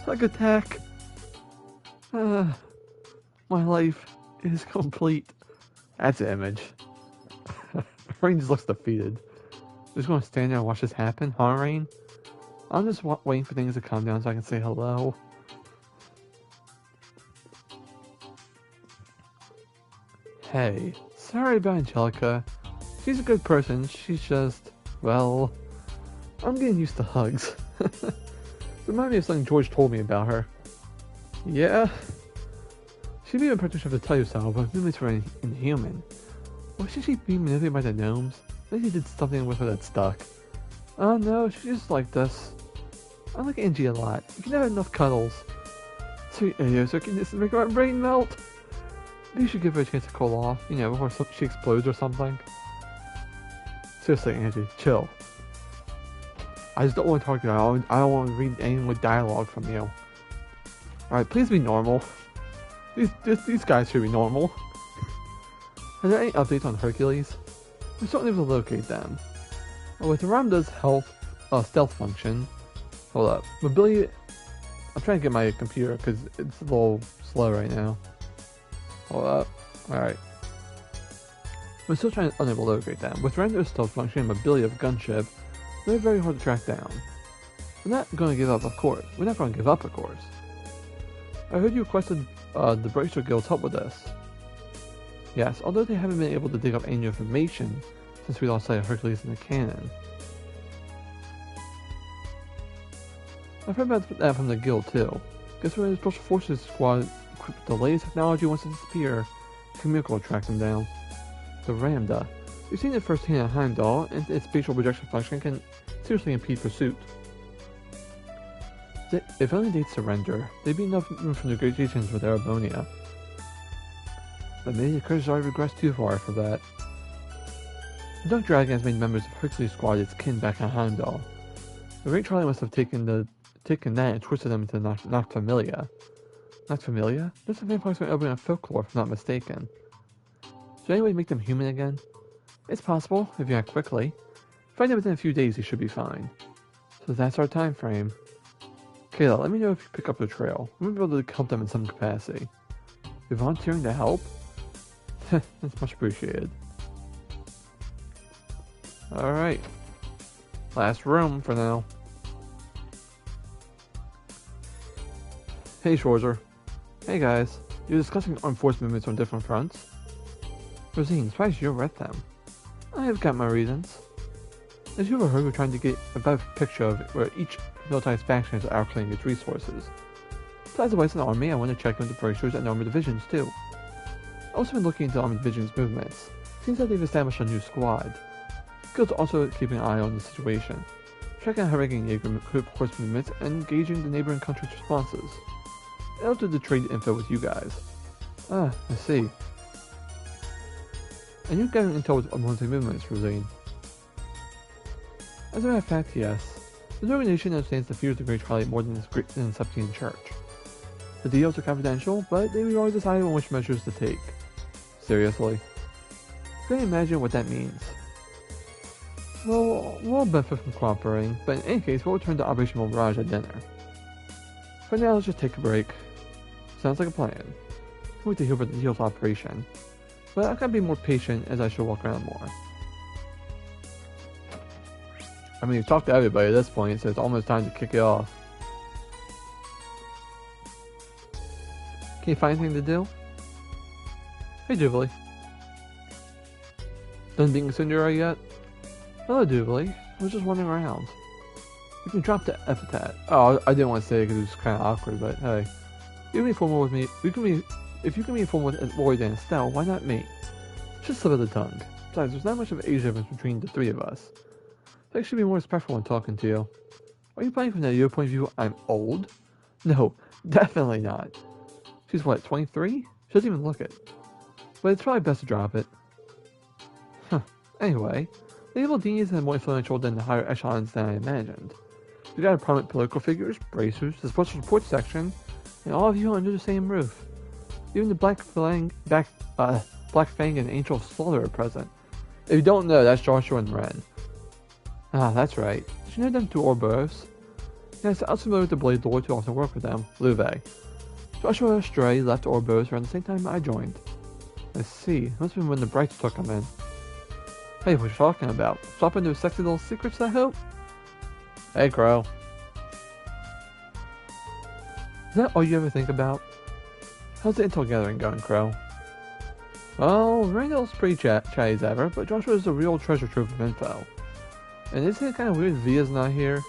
Speaker 1: Like attack. My life is complete. That's an image. Rain just looks defeated. Just gonna stand there and watch this happen, huh, Rain? I'm just waiting for things to calm down so I can say hello. Hey, sorry about Angelica. She's a good person, she's just, well, I'm getting used to hugs. Remind me of something George told me about her. Yeah? She may be a practitioner of the tell style, but movements were inhuman. Why should she be manipulated by the gnomes? Maybe they did something with her that stuck. Oh no, she's just like this. I like Angie a lot. You can never have enough cuddles. Sweet so can this make my brain melt? Maybe you should give her a chance to cool off, you know, before she explodes or something. Seriously, Angie, chill. I just don't want to talk to you. I don't want to read any more dialogue from you. Alright, please be normal. These guys should be normal. Are there any updates on Hercules? We're still able to locate them. With Ramda's stealth function. Hold up. Mobility. I'm trying to get my computer because it's a little slow right now. Hold up. Alright. We're still unable to locate them. With Ramda's stealth function and mobility of gunship, they're very hard to track down. We're not going to give up, of course. We're not going to give up, of course. I heard you requested the Bracer Guild's help with this. Yes, although they haven't been able to dig up any information since we lost sight of Hercules in the cannon. I've heard about that from the guild too. Guess we're in the Special Forces squad equipped with the latest technology wants to disappear. Kamiko will track them down. The Ramda. We've seen it firsthand at Heimdall, and its spatial projection function can seriously impede pursuit. If only they'd surrender, there'd be enough room for negotiations with Erebonia. But maybe the curses already regressed too far for that. The Dark Dragon has made members of Hercules' squad its kin back in Heimdall. The Great Charlie must have taken that and twisted them into Noctamilia. Noctamilia? There's a vampires from Erebonia folklore, if I'm not mistaken. Should anyone make them human again? It's possible, if you act quickly. Find out within a few days you should be fine. So that's our time frame. Kayla, let me know if you pick up the trail. We might be able to help them in some capacity. You're volunteering to help? That's much appreciated. Alright. Last room for now. Hey, Schwarzer. Hey, guys. You're discussing armed force movements on different fronts? Rosine, surprised you're with them. I have got my reasons. As you ever heard, we're trying to get a better picture of where each militarized faction is allocating its resources. Besides the Western Army, I want to check into bracers and armored divisions too. I've also been looking into armored divisions' movements. Seems like they've established a new squad. The Guild's also keeping an eye on the situation, checking out how regularly equip horse movements and engaging the neighboring countries' responses. And also to trade info with you guys. Ah, I see. And you're getting intel with military movements, Rosine. As a matter of fact, yes. The organization understands the fears of the Great Charlie more than the Septian Church. The details are confidential, but they will always decide on which measures to take. Seriously. Can you imagine what that means? Well, we'll benefit from cooperating, but in any case, we'll return to Operation Mille Mirage at dinner. For now, let's just take a break. Sounds like a plan. Can't wait to hear about the deal's operation, but I gotta be more patient as I should walk around more. I mean, you've talked to everybody at this point, so it's almost time to kick it off. Can you find anything to do? Hey, Jubilee. Done being a Cinderella yet? Hello, Jubilee. I was just wandering around. You can drop the epithet. Oh, I didn't want to say it because it was kind of awkward, but hey. You can be formal with me. If you can be informal with Lloyd and Estelle, why not me? Just slip of the tongue. Besides, there's not much of an age difference between the three of us. I should be more respectful when talking to you. Are you playing from your point of view I'm old? No, definitely not. She's what, 23? She doesn't even look it. But it's probably best to drop it. Huh. Anyway, the evil genius is more influential than the higher echelons than I imagined. You got prominent political figures, bracers, the special support section, and all of you under the same roof. Even the Black Fang and Angel of Slaughter are present. If you don't know, that's Joshua and Ren. Ah, that's right. Did you know them two Ouroboros? Yes, I was familiar with the Blade Lord who also worked with them, Luve. Joshua Stray left Ouroboros around the same time I joined. I see. It must have been when the Brights took him in. Hey, what are you talking about? Swap into sexy little secrets, I hope? Hey, Crow. Is that all you ever think about? How's the intel gathering going, Crow? Well, Randall's pretty chatty as ever, but Joshua is a real treasure trove of info. And isn't it kind of weird Via's not here?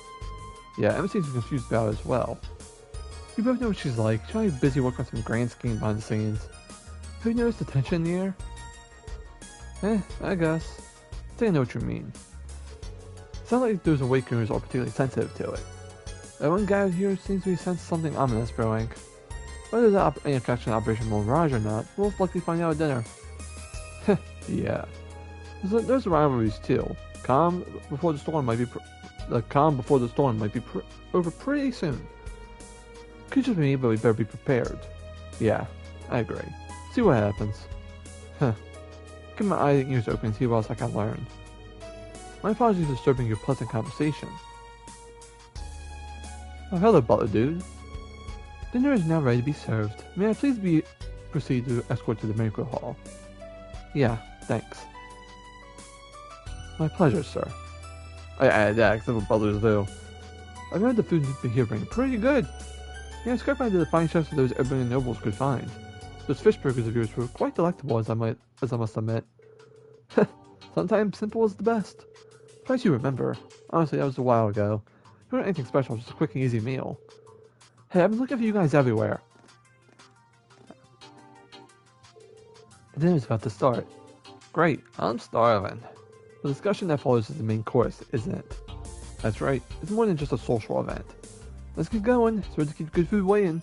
Speaker 1: Yeah, Emma seems confused about it as well. You both know what she's like. She's probably busy working on some grand scheme behind the scenes. Have you noticed the tension in the air? I guess. I think I know what you mean. Sounds like those Awakeners are particularly sensitive to it. That one guy here seems to be sensing something ominous brewing. Whether there's any affection Operation Mille Mirage or not, we'll likely find out at dinner. Yeah. There's rivalries too. Calm before the storm might be over pretty soon. Could just be me, but we better be prepared. Yeah, I agree. See what happens. Keep my eyes and ears open and see what else I can learn. My apologies for disturbing your pleasant conversation. Oh, hello, butler dude. Dinner is now ready to be served. May I please proceed to escort to the banquet hall? Yeah, thanks. My pleasure, sir. I added that because that's what butlers do. I've heard the food you've been here bring pretty good. Yeah, it's quite by the fine chefs that those urban nobles could find. Those fish burgers of yours were quite delectable, as I must admit. Sometimes simple is the best. Surprised you remember. Honestly, that was a while ago. It wasn't anything special, just a quick and easy meal. Hey, I've been looking for you guys everywhere. The dinner's about to start. Great, I'm starving. The discussion that follows is the main course, isn't it? That's right, it's more than just a social event. Let's get going, so to keep good food waiting.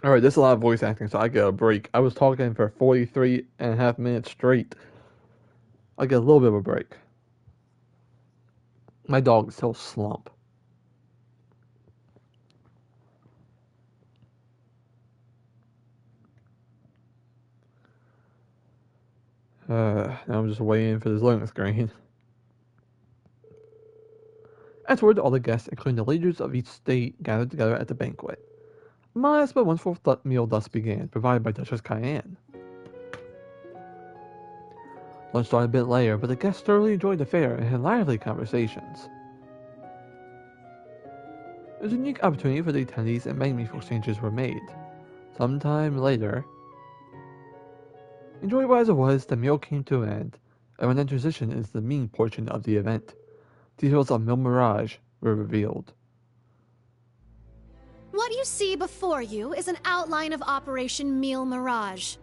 Speaker 1: Alright, there's a lot of voice acting, so I get a break. I was talking for 43.5 minutes straight. I get a little bit of a break. My dog is still slump. Now I'm just waiting for this loading screen. Afterward, all the guests, including the leaders of each state, gathered together at the banquet. A modest but wonderful meal thus began, provided by Duchess Cayenne. Lunch started a bit later, but the guests thoroughly enjoyed the fare and had lively conversations. It was a unique opportunity for the attendees, and many meaningful exchanges were made. Sometime later, enjoyable as it was, the meal came to an end, and when then transitioned into the main portion of the event. Details of Mille Mirage were revealed.
Speaker 3: What you see before you is an outline of Operation Mille Mirage,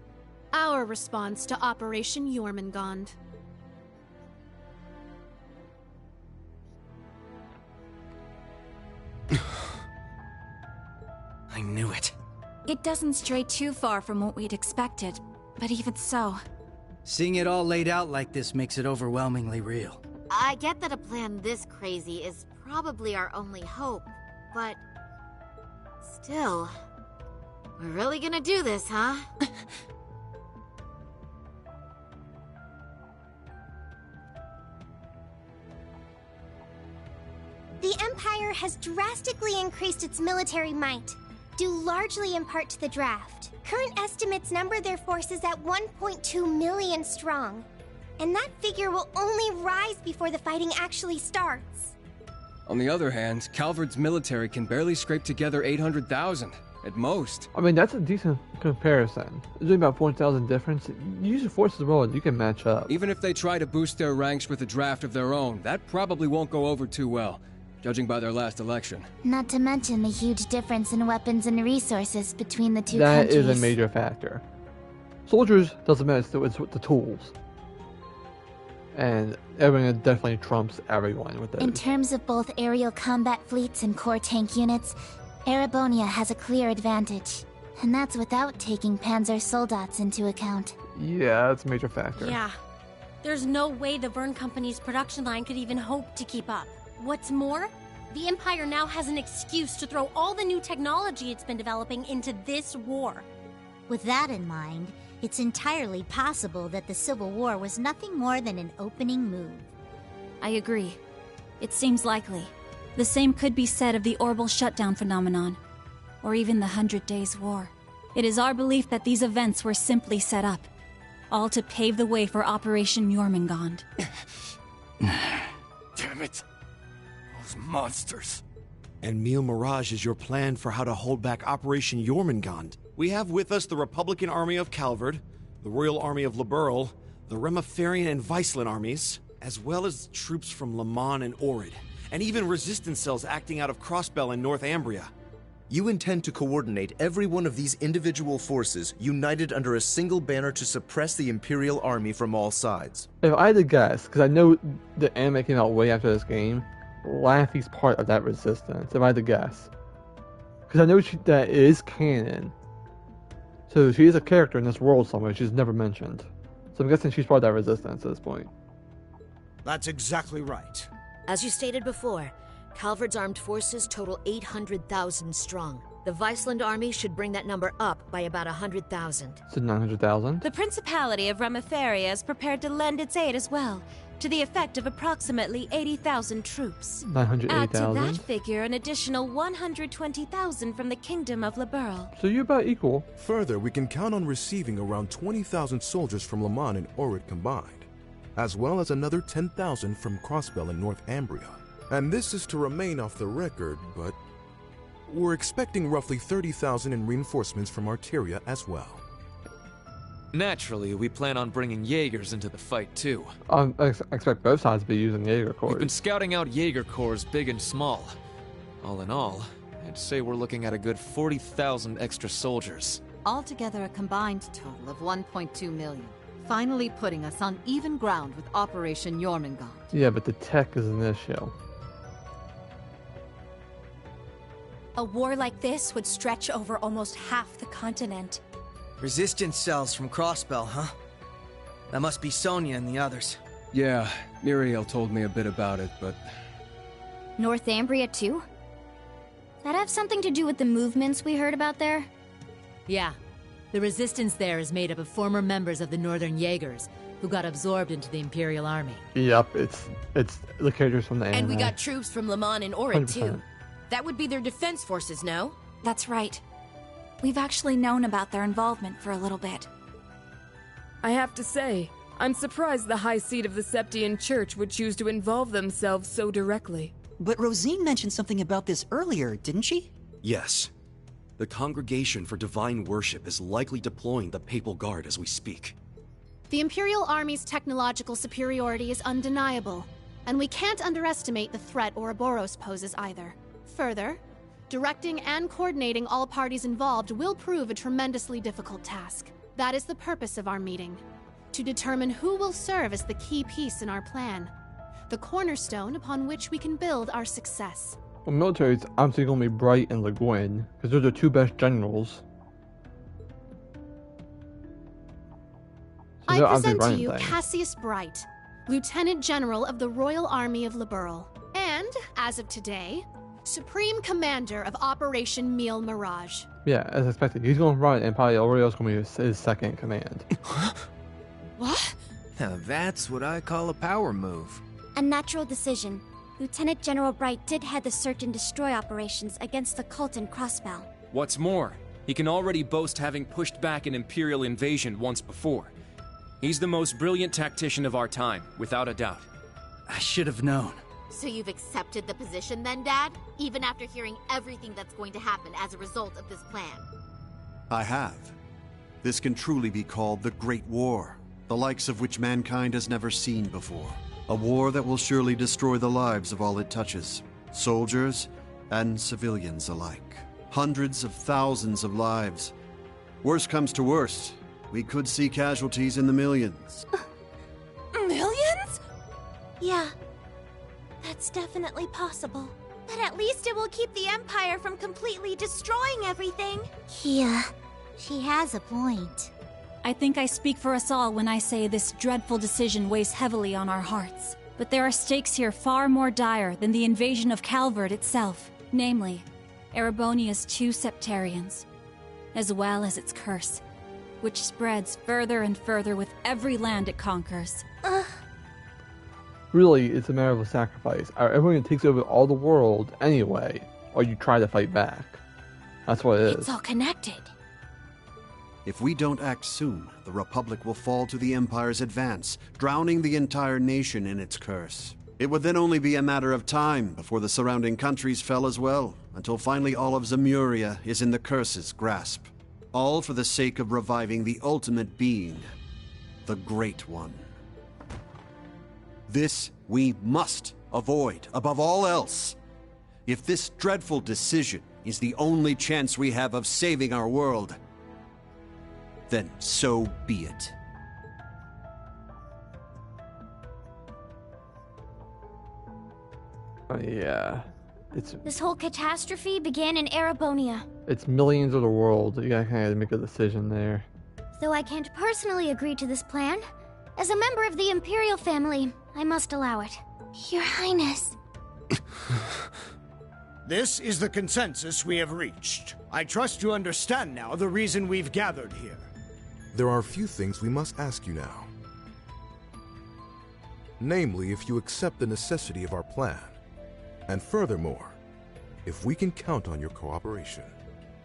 Speaker 3: our response to Operation Jormungand.
Speaker 4: I knew it.
Speaker 2: It doesn't stray too far from what we'd expected, but even so...
Speaker 4: Seeing it all laid out like this makes it overwhelmingly real.
Speaker 5: I get that a plan this crazy is probably our only hope, but... Still... We're really gonna do this, huh?
Speaker 6: has drastically increased its military might, due largely in part to the draft. Current estimates number their forces at 1.2 million strong, and that figure will only rise before the fighting actually starts.
Speaker 7: On the other hand, Calvard's military can barely scrape together 800,000, at most.
Speaker 1: I mean, that's a decent comparison. There's only about 4,000 difference. You use your forces well, and you can match up.
Speaker 7: Even if they try to boost their ranks with a draft of their own, that probably won't go over too well, judging by their last election.
Speaker 6: Not to mention the huge difference in weapons and resources between the two
Speaker 1: That
Speaker 6: countries.
Speaker 1: is a major factor. Soldiers doesn't matter, it's with the tools. And everyone definitely trumps everyone with those.
Speaker 6: In terms of both aerial combat fleets and core tank units, Erebonia has a clear advantage. And that's without taking Panzer Soldats into account.
Speaker 1: Yeah, that's a major factor.
Speaker 8: Yeah. There's no way the Verne Company's production line could even hope to keep up. What's more, the Empire now has an excuse to throw all the new technology it's been developing into this war.
Speaker 9: With that in mind, it's entirely possible that the Civil War was nothing more than an opening move.
Speaker 2: I agree. It seems likely. The same could be said of the Orbital Shutdown phenomenon, or even the 100 Days War. It is our belief that these events were simply set up, all to pave the way for Operation Jormungand.
Speaker 10: Damn it. Those monsters.
Speaker 11: And Mille Mirage is your plan for how to hold back Operation Jormungand. We have with us the Republican Army of Calvard, the Royal Army of Liberl, the Remiferian and Viceland armies, as well as troops from Le Mans and Orid, and even resistance cells acting out of Crossbell and Northumbria.
Speaker 12: You intend to coordinate every one of these individual forces united under a single banner to suppress the Imperial Army from all sides.
Speaker 1: If I had to guess, because I know the anime came out way after this game, Laffy's part of that resistance, if I had to guess. Because I know that is canon. So she is a character in this world somewhere, she's never mentioned. So I'm guessing she's part of that resistance at this point.
Speaker 13: That's exactly right.
Speaker 14: As you stated before, Calvard's armed forces total 800,000 strong. The Viceland army should bring that number up by about 100,000.
Speaker 1: So 900,000?
Speaker 15: The Principality of Remiferia is prepared to lend its aid as well, to the effect of approximately 80,000 troops.
Speaker 1: 980,000?
Speaker 15: Add to that figure an additional 120,000 from the Kingdom of Liberl.
Speaker 1: So you're about equal.
Speaker 16: Further, we can count on receiving around 20,000 soldiers from Le Mans and Orid combined, as well as another 10,000 from Crossbell and Northumbria. And this is to remain off the record, but we're expecting roughly 30,000 in reinforcements from Arteria as well.
Speaker 17: Naturally, we plan on bringing Jaegers into the fight too.
Speaker 1: I expect both sides to be using Jaeger corps.
Speaker 17: We've been scouting out Jaeger corps big and small. All in all, I'd say we're looking at a good 40,000 extra soldiers.
Speaker 18: Altogether a combined total of 1.2 million. Finally putting us on even ground with Operation Jormungand.
Speaker 1: Yeah, but the tech is an issue.
Speaker 8: A war like this would stretch over almost half the continent.
Speaker 4: Resistance cells from Crossbell, huh? That must be Sonia and the others.
Speaker 7: Yeah, Muriel told me a bit about it, but...
Speaker 2: Northumbria too? That have something to do with the movements we heard about there?
Speaker 18: Yeah. The resistance there is made up of former members of the Northern Jaegers, who got absorbed into the Imperial Army.
Speaker 1: Yep, it's the characters from the anime.
Speaker 8: And we got troops from Le Mans and Orid
Speaker 1: 100%.
Speaker 8: too. That would be their defense forces, no?
Speaker 2: That's right. We've actually known about their involvement for a little bit.
Speaker 19: I have to say, I'm surprised the High Seat of the Septian Church would choose to involve themselves so directly.
Speaker 20: But Rosine mentioned something about this earlier, didn't she?
Speaker 11: Yes. The Congregation for Divine Worship is likely deploying the Papal Guard as we speak.
Speaker 3: The Imperial Army's technological superiority is undeniable, and we can't underestimate the threat Ouroboros poses either. Further, directing and coordinating all parties involved will prove a tremendously difficult task. That is the purpose of our meeting, to determine who will serve as the key piece in our plan, the cornerstone upon which we can build our success.
Speaker 1: Well, military is obviously going to be Bright and Le Guin, because they're the two best generals. So
Speaker 3: I
Speaker 1: they're obviously
Speaker 3: present to
Speaker 1: running
Speaker 3: you
Speaker 1: things.
Speaker 3: Cassius Bright, Lieutenant General of the Royal Army of Liberl, and, as of today, Supreme Commander of Operation Mille Mirage.
Speaker 1: Yeah, as expected. He's going to run, and probably Aurelio's going to be his second in command.
Speaker 8: What?
Speaker 10: Now that's what I call a power move.
Speaker 6: A natural decision. Lieutenant General Bright did head the search and destroy operations against the cult in Crossbell.
Speaker 21: What's more, he can already boast having pushed back an Imperial invasion once before. He's the most brilliant tactician of our time, without a doubt.
Speaker 13: I should have known.
Speaker 5: So you've accepted the position then, Dad? Even after hearing everything that's going to happen as a result of this plan?
Speaker 11: I have. This can truly be called the Great War, the likes of which mankind has never seen before. A war that will surely destroy the lives of all it touches, soldiers and civilians alike. Hundreds of thousands of lives. Worst comes to worst, we could see casualties in the millions.
Speaker 6: Millions? Yeah, that's definitely possible. But at least it will keep the Empire from completely destroying everything.
Speaker 9: Yeah, she has a point.
Speaker 2: I think I speak for us all when I say this dreadful decision weighs heavily on our hearts. But there are stakes here far more dire than the invasion of Calvert itself. Namely, Erebonia's 2 Septarians, as well as its curse, which spreads further and further with every land it conquers.
Speaker 1: Really, it's a matter of a sacrifice. Are everyone takes over all the world anyway, or you try to fight back? That's what it is.
Speaker 6: It's all connected.
Speaker 11: If we don't act soon, the Republic will fall to the Empire's advance, drowning the entire nation in its curse. It would then only be a matter of time before the surrounding countries fell as well, until finally all of Zemuria is in the curse's grasp. All for the sake of reviving the ultimate being, the Great One. This we must avoid, above all else. If this dreadful decision is the only chance we have of saving our world, then so be it.
Speaker 1: Yeah.
Speaker 6: This whole catastrophe began in Erebonia.
Speaker 1: It's millions of the world. You gotta kind of make a decision there.
Speaker 6: Though I can't personally agree to this plan, as a member of the Imperial family, I must allow it. Your Highness.
Speaker 13: This is the consensus we have reached. I trust you understand now the reason we've gathered here.
Speaker 16: There are a few things we must ask you now. Namely, if you accept the necessity of our plan. And furthermore, if we can count on your cooperation.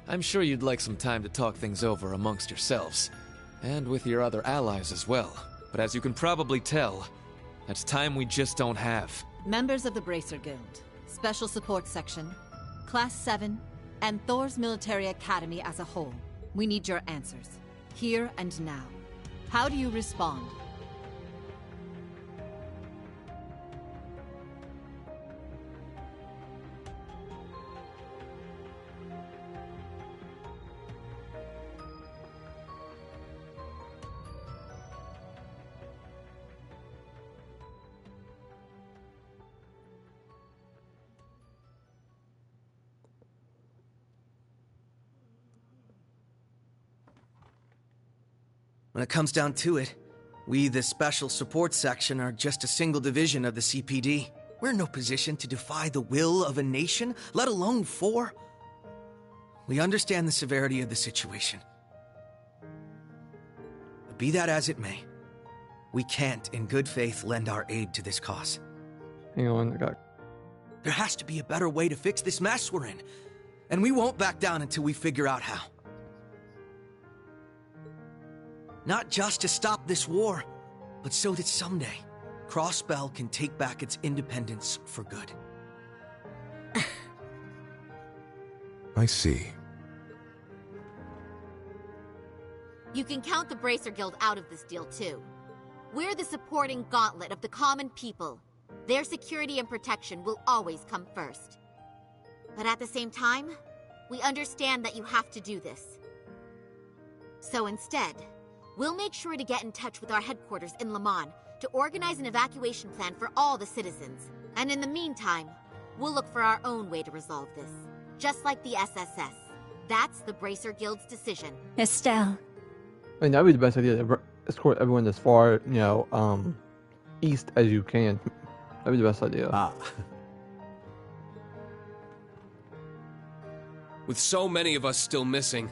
Speaker 17: I'm sure you'd like some time to talk things over amongst yourselves, and with your other allies as well. But as you can probably tell, that's time we just don't have.
Speaker 18: Members of the Bracer Guild, Special Support Section, Class 7, and Thor's Military Academy as a whole. We need your answers, here and now. How do you respond?
Speaker 4: When it comes down to it, we, the Special Support Section, are just a single division of the CPD. We're in no position to defy the will of a nation, let alone 4. We understand the severity of the situation. But be that as it may, we can't, in good faith, lend our aid to this cause.
Speaker 1: Hang on, I got...
Speaker 4: There has to be a better way to fix this mess we're in, and we won't back down until we figure out how. Not just to stop this war, but so that someday, Crossbell can take back its independence for good.
Speaker 16: I see.
Speaker 5: You can count the Bracer Guild out of this deal, too. We're the supporting gauntlet of the common people. Their security and protection will always come first. But at the same time, we understand that you have to do this. So instead, we'll make sure to get in touch with our headquarters in Le Mans to organize an evacuation plan for all the citizens. And in the meantime, we'll look for our own way to resolve this. Just like the SSS. That's the Bracer Guild's decision.
Speaker 2: Estelle.
Speaker 1: I mean, that'd be the best idea, to escort everyone as far, east as you can. That'd be the best idea.
Speaker 21: With so many of us still missing,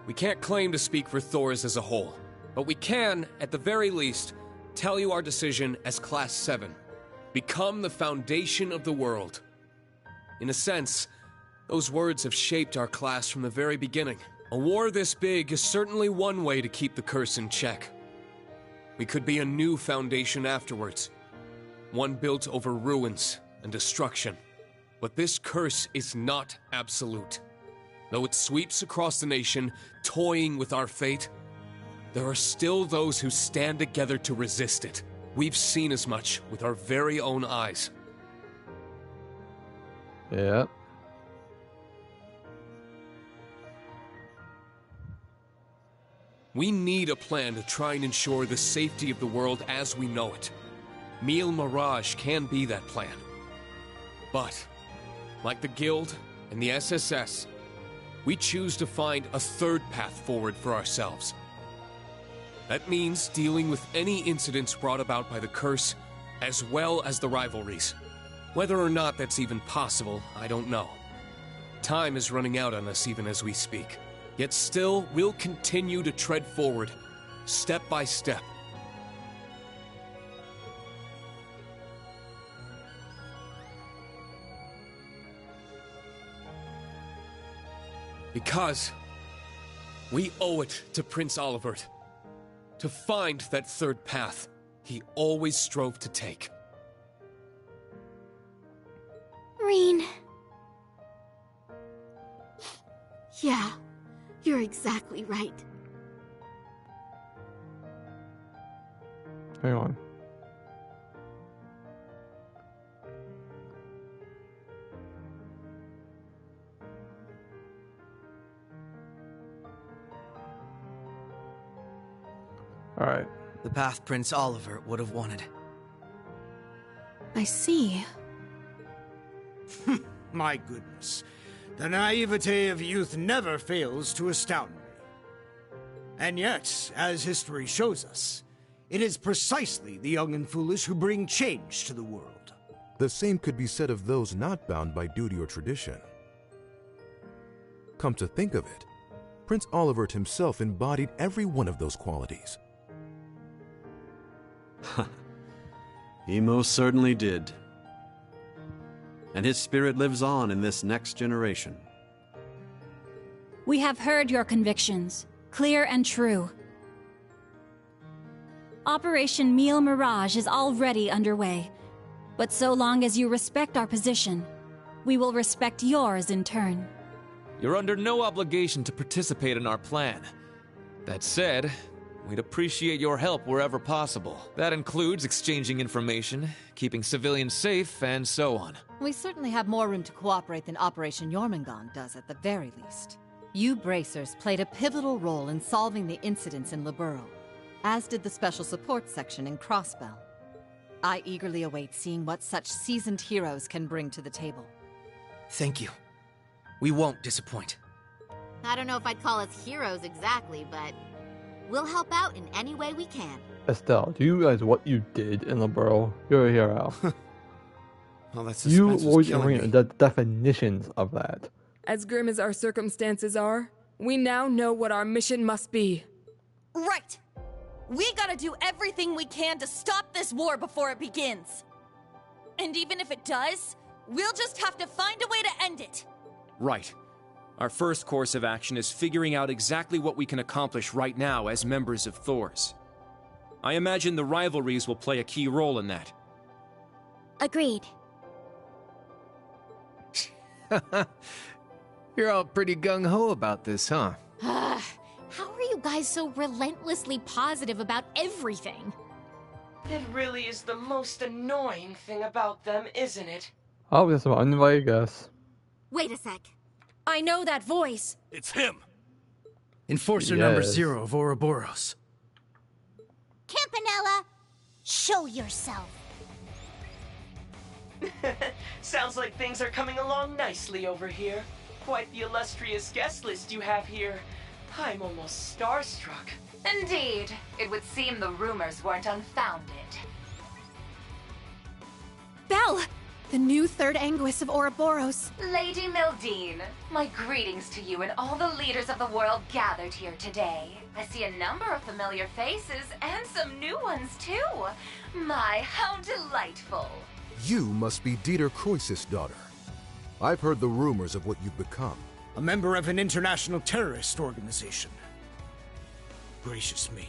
Speaker 21: we can't claim to speak for Thors as a whole. But we can, at the very least, tell you our decision as Class 7.
Speaker 12: Become the foundation of the world. In a sense, those words have shaped our class from the very beginning. A war this big is certainly one way to keep the curse in check. We could be a new foundation afterwards. One built over ruins and destruction. But this curse is not absolute. Though it sweeps across the nation, toying with our fate, there are still those who stand together to resist it. We've seen as much with our very own eyes.
Speaker 1: Yeah.
Speaker 12: We need a plan to try and ensure the safety of the world as we know it. Mille Mirage can be that plan. But, like the Guild and the SSS, we choose to find a third path forward for ourselves. That means dealing with any incidents brought about by the curse, as well as the rivalries. Whether or not that's even possible, I don't know. Time is running out on us even as we speak. Yet still, we'll continue to tread forward, step by step. Because we owe it to Prince Olivert to find that third path he always strove to take.
Speaker 5: Rean. Yeah, you're exactly right.
Speaker 1: Hang on. Alright.
Speaker 4: The path Prince Oliver would have wanted.
Speaker 3: I see.
Speaker 13: My goodness. The naivete of youth never fails to astound me. And yet, as history shows us, it is precisely the young and foolish who bring change to the world.
Speaker 16: The same could be said of those not bound by duty or tradition. Come to think of it, Prince Olivert himself embodied every one of those qualities.
Speaker 22: He most certainly did. And his spirit lives on in this next generation.
Speaker 2: We have heard your convictions, clear and true. Operation Mille Mirage is already underway, but so long as you respect our position, we will respect yours in turn.
Speaker 17: You're under no obligation to participate in our plan. That said, we'd appreciate your help wherever possible. That includes exchanging information, keeping civilians safe, and so on.
Speaker 18: We certainly have more room to cooperate than Operation Jormungand does at the very least. You Bracers played a pivotal role in solving the incidents in Liberl, as did the Special Support Section in Crossbell. I eagerly await seeing what such seasoned heroes can bring to the table.
Speaker 4: Thank you. We won't disappoint.
Speaker 5: I don't know if I'd call us heroes exactly, but we'll help out in any way we can.
Speaker 1: Estelle, do you realize what you did in Liberl? You're a hero.
Speaker 11: Well, that's
Speaker 1: you always bring the definitions of that.
Speaker 19: As grim as our circumstances are, we now know what our mission must be.
Speaker 15: Right! We gotta do everything we can to stop this war before it begins. And even if it does, we'll just have to find a way to end it.
Speaker 21: Right. Our first course of action is figuring out exactly what we can accomplish right now as members of Thors. I imagine the rivalries will play a key role in that.
Speaker 6: Agreed.
Speaker 23: You're all pretty gung-ho about this, huh?
Speaker 3: How are you guys so relentlessly positive about everything?
Speaker 24: It really is the most annoying thing about them, isn't it?
Speaker 1: Oh, that's an uninvited guest.
Speaker 5: Wait a sec.
Speaker 8: I know that voice.
Speaker 10: It's him.
Speaker 23: Enforcer number 0 of Ouroboros.
Speaker 6: Campanella, show yourself.
Speaker 24: Sounds like things are coming along nicely over here. Quite the illustrious guest list you have here. I'm almost starstruck.
Speaker 25: Indeed. It would seem the rumors weren't unfounded.
Speaker 3: Belle! The new third Anguis of Ouroboros.
Speaker 25: Lady Mildine, my greetings to you and all the leaders of the world gathered here today. I see a number of familiar faces and some new ones too. My, how delightful.
Speaker 16: You must be Dieter Croesus' daughter. I've heard the rumors of what you've become.
Speaker 13: A member of an international terrorist organization. Gracious me,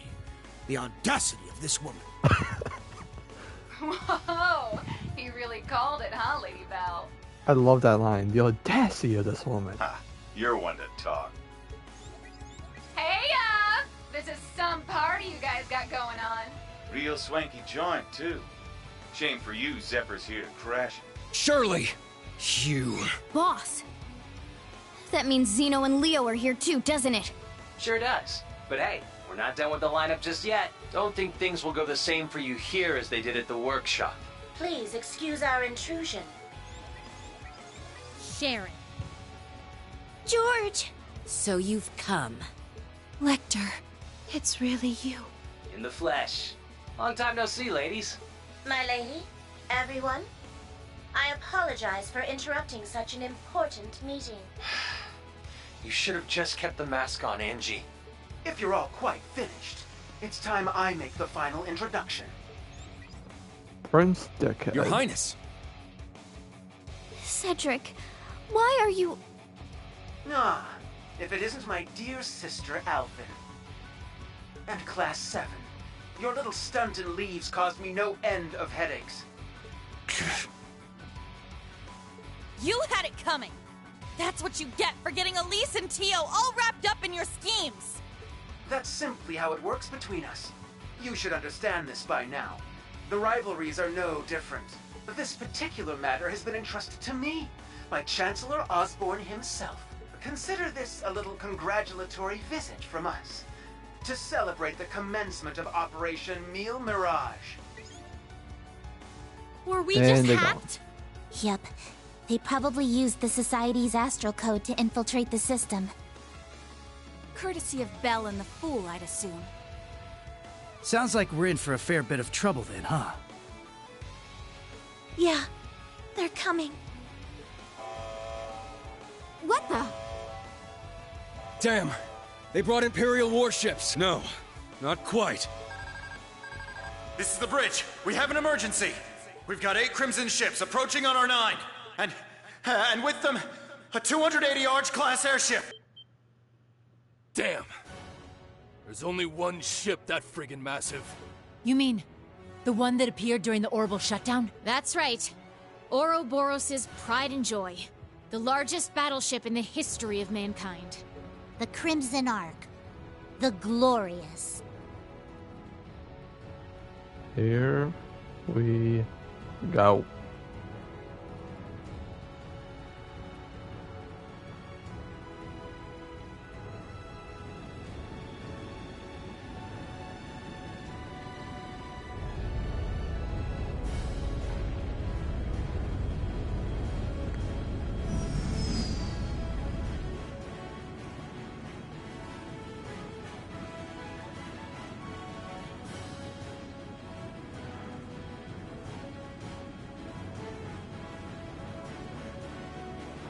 Speaker 13: the audacity of this woman.
Speaker 25: Whoa! He really called it, huh, Lady Val?
Speaker 1: I love that line. The audacity of this woman.
Speaker 7: Ha! You're one to talk.
Speaker 25: Hey, this is some party you guys got going on.
Speaker 7: Real swanky joint, too. Shame for you, Zepper's here to crash it.
Speaker 23: Shirley! You...
Speaker 6: Boss! That means Zeno and Leo are here too, doesn't it?
Speaker 24: Sure does. But hey, we're not done with the lineup just yet. Don't think things will go the same for you here as they did at the workshop.
Speaker 9: Please excuse our intrusion.
Speaker 8: Sharon.
Speaker 6: George!
Speaker 12: So you've come.
Speaker 6: Lecter, it's really you.
Speaker 24: In the flesh. Long time no see, ladies.
Speaker 9: My lady, everyone, I apologize for interrupting such an important meeting.
Speaker 24: You should have just kept the mask on, Angie.
Speaker 14: If you're all quite finished, it's time I make the final introduction.
Speaker 1: Prince Dickhead.
Speaker 21: Your Highness.
Speaker 6: Cedric, why are you...
Speaker 14: Ah, if it isn't my dear sister, Alvin. And Class 7. Your little stunt in leaves caused me no end of headaches.
Speaker 15: You had it coming. That's what you get for getting Elise and Tio all wrapped up in your schemes.
Speaker 14: That's simply how it works between us. You should understand this by now. The rivalries are no different. But this particular matter has been entrusted to me by Chancellor Osborne himself. Consider this a little congratulatory visit from us to celebrate the commencement of Operation Mille Mirage.
Speaker 8: Were we just
Speaker 1: they
Speaker 8: hacked?
Speaker 6: Yep. They probably used the Society's astral code to infiltrate the system.
Speaker 2: Courtesy of Belle and the Fool, I'd assume.
Speaker 23: Sounds like we're in for a fair bit of trouble then, huh?
Speaker 6: Yeah, they're coming.
Speaker 5: What the?
Speaker 23: Damn! They brought Imperial warships!
Speaker 10: No, not quite.
Speaker 20: This is the bridge. We have an emergency. We've got 8 Crimson ships approaching on our 9. And with them, a 280 Arch-class airship.
Speaker 10: Damn. There's only one ship that friggin' massive.
Speaker 26: You mean the one that appeared during the orbital shutdown?
Speaker 3: That's right. Ouroboros' pride and joy. The largest battleship in the history of mankind.
Speaker 6: The Crimson Ark. The Glorious.
Speaker 1: Here we go.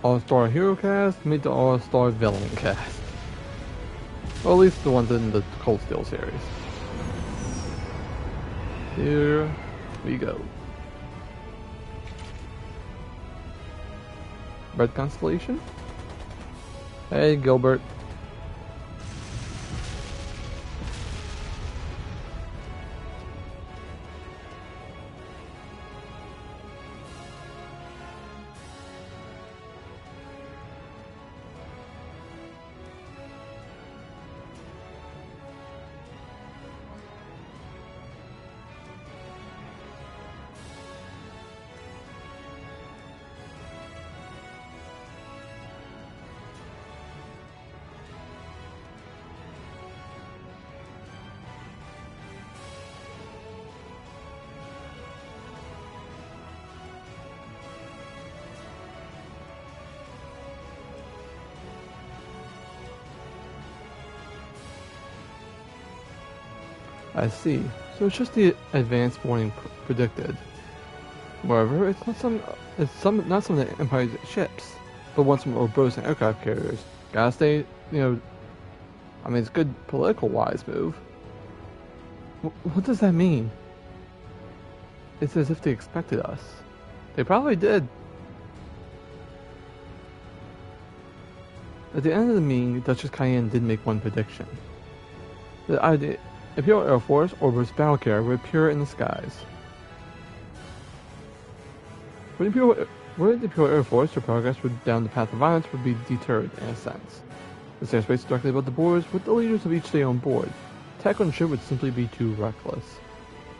Speaker 1: All-Star Hero Cast, meet the All-Star Villain Cast. Or at least the ones in the Cold Steel series. Here we go. Red Constellation? Hey, Gilbert. I see. So it's just the advanced warning predicted. Moreover, it's not some of the Empire's ships, but ones from Ouroboros and aircraft carriers. Gotta stay, I mean, it's a good political-wise move. What does that mean? It's as if they expected us. They probably did. At the end of the meeting, Duchess Cayenne did make one prediction. The Imperial Air Force or Bruce battle carrier would appear in the skies. For the Imperial Air Force, their progress down the path of violence would be deterred in a sense. The safe space directly above the borders, with the leaders of each stay on board. Attack on the ship would simply be too reckless.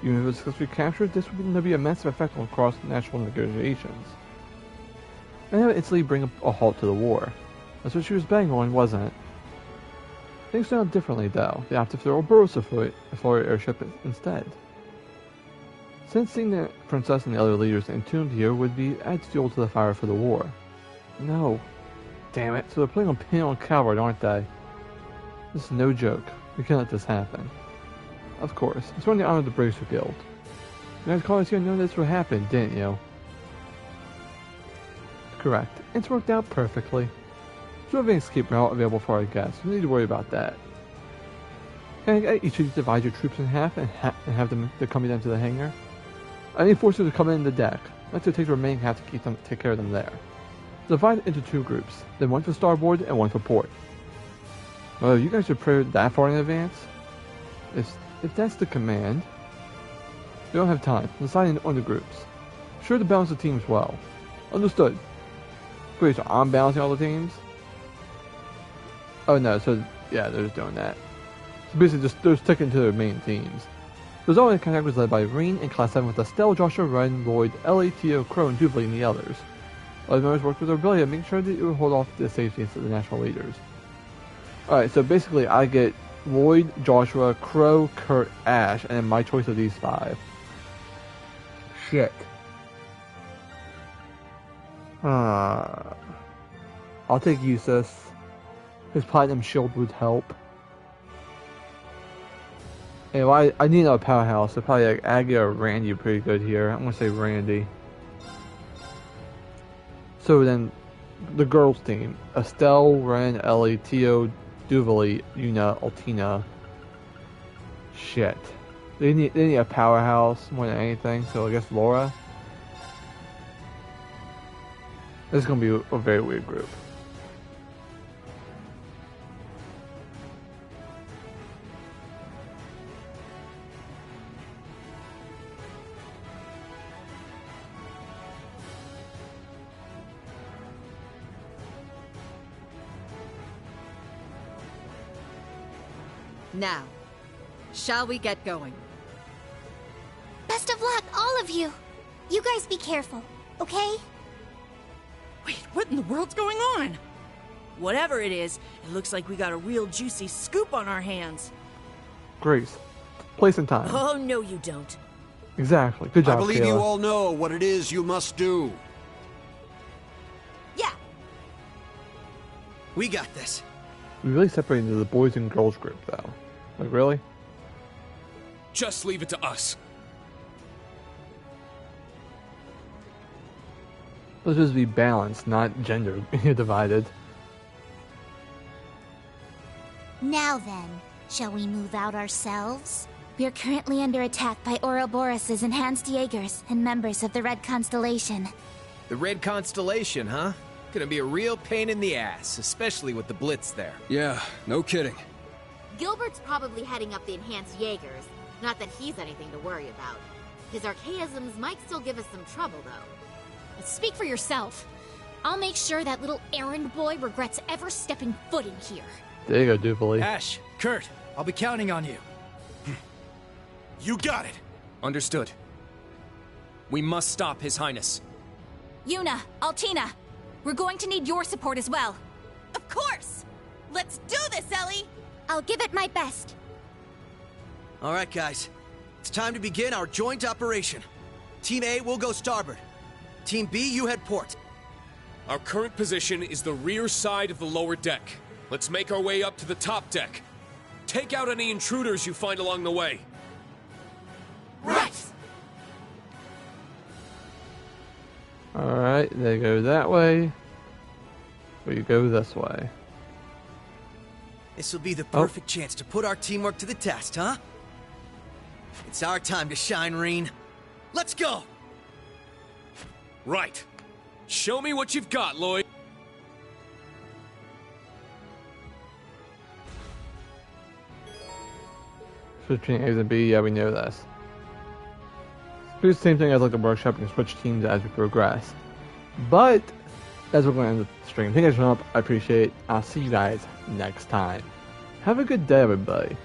Speaker 1: Even if it was successfully captured, this would be a massive effect on cross-national negotiations. And that would instantly bring a halt to the war. That's what she was betting on, wasn't it? Things turned out differently, though. They opted for Ouroboros for airship instead. Since seeing the princess and the other leaders entombed here would be added fuel to the fire for the war. No. Damn it, so they're putting a pin on Calvert, aren't they? This is no joke. We can't let this happen. Of course, it's one of the honor of the Bracer Guild. You guys called us here knowing this would happen, didn't you? Correct. It's worked out perfectly. There's no escape route available for our guests, so no need to worry about that. Can I get each of you to divide your troops in half and have them accompany them to the hangar? I need forces to come in the deck. Let's take the remaining half to take care of them there. Divide into two groups, then one for starboard and one for port. Well, you guys are prepared that far in advance? If that's the command, we don't have time. Deciding on the groups. Sure to balance the teams well. Understood. Great, so I'm balancing all the teams? Oh no, so yeah, they're just doing that. So basically they're sticking to their main teams. The Zone contact was led by Reen in Class 7 with Estelle, Joshua, Ren, Lloyd, Ellie, Tio, Crow, and Dubley and the others. Other members worked with Aurelia, making sure that it would hold off the safety of the national leaders. Alright, so basically I get Lloyd, Joshua, Crow, Kurt, Ash, and then my choice of these 5. Shit. I'll take Eustace. His Platinum Shield would help. Anyway, I need another powerhouse, so probably like Aggie or Randy are pretty good here. I'm gonna say Randy. So then, the girls' team. Estelle, Ren, Ellie, Tio, Duvali, Una, Altina. Shit. They need a powerhouse more than anything, so I guess Laura. This is gonna be a very weird group.
Speaker 4: Now, shall we get going?
Speaker 6: Best of luck, all of you! You guys be careful, okay?
Speaker 11: Wait, what in the world's going on? Whatever it is, it looks like we got a real juicy scoop on our hands.
Speaker 1: Grace. Place and time.
Speaker 11: Oh, no you don't.
Speaker 1: Exactly. Good job,
Speaker 12: I believe
Speaker 1: Kayla.
Speaker 12: you all know what it is you must do.
Speaker 11: Yeah.
Speaker 23: We got this.
Speaker 1: We really separated into the boys and girls group, though. Like, really?
Speaker 10: Just leave it to us.
Speaker 1: Let's just be balanced, not gender divided.
Speaker 6: Now then, shall we move out ourselves? We are currently under attack by Ouroboros' enhanced Jaegers and members of the Red Constellation.
Speaker 17: The Red Constellation, huh? Gonna be a real pain in the ass, especially with the Blitz there.
Speaker 20: Yeah, no kidding.
Speaker 5: Gilbert's probably heading up the enhanced Jaegers. Not that he's anything to worry about. His archaisms might still give us some trouble, though.
Speaker 3: Speak for yourself. I'll make sure that little errand boy regrets ever stepping foot in here.
Speaker 1: There you go, Dupley.
Speaker 23: Ash, Kurt, I'll be counting on you.
Speaker 10: You got it.
Speaker 21: Understood. We must stop His Highness.
Speaker 2: Una, Altina, we're going to need your support as well.
Speaker 15: Of course! Let's do this, Ellie!
Speaker 6: I'll give it my best.
Speaker 23: All right, guys. It's time to begin our joint operation. Team A will go starboard. Team B, you head port.
Speaker 10: Our current position is the rear side of the lower deck. Let's make our way up to the top deck. Take out any intruders you find along the way.
Speaker 15: Right!
Speaker 1: Alright, they go that way. We go this way.
Speaker 23: This will be the perfect chance to put our teamwork to the test, huh? It's our time to shine, Reen. Let's go!
Speaker 10: Right. Show me what you've got, Lloyd.
Speaker 1: Switch between A's and B, yeah, we know this. Do the same thing as like the workshop, we can switch teams as we progress. But that's what we're going to end the stream. Thank you guys for showing up. I appreciate it. I'll see you guys next time. Have a good day, everybody.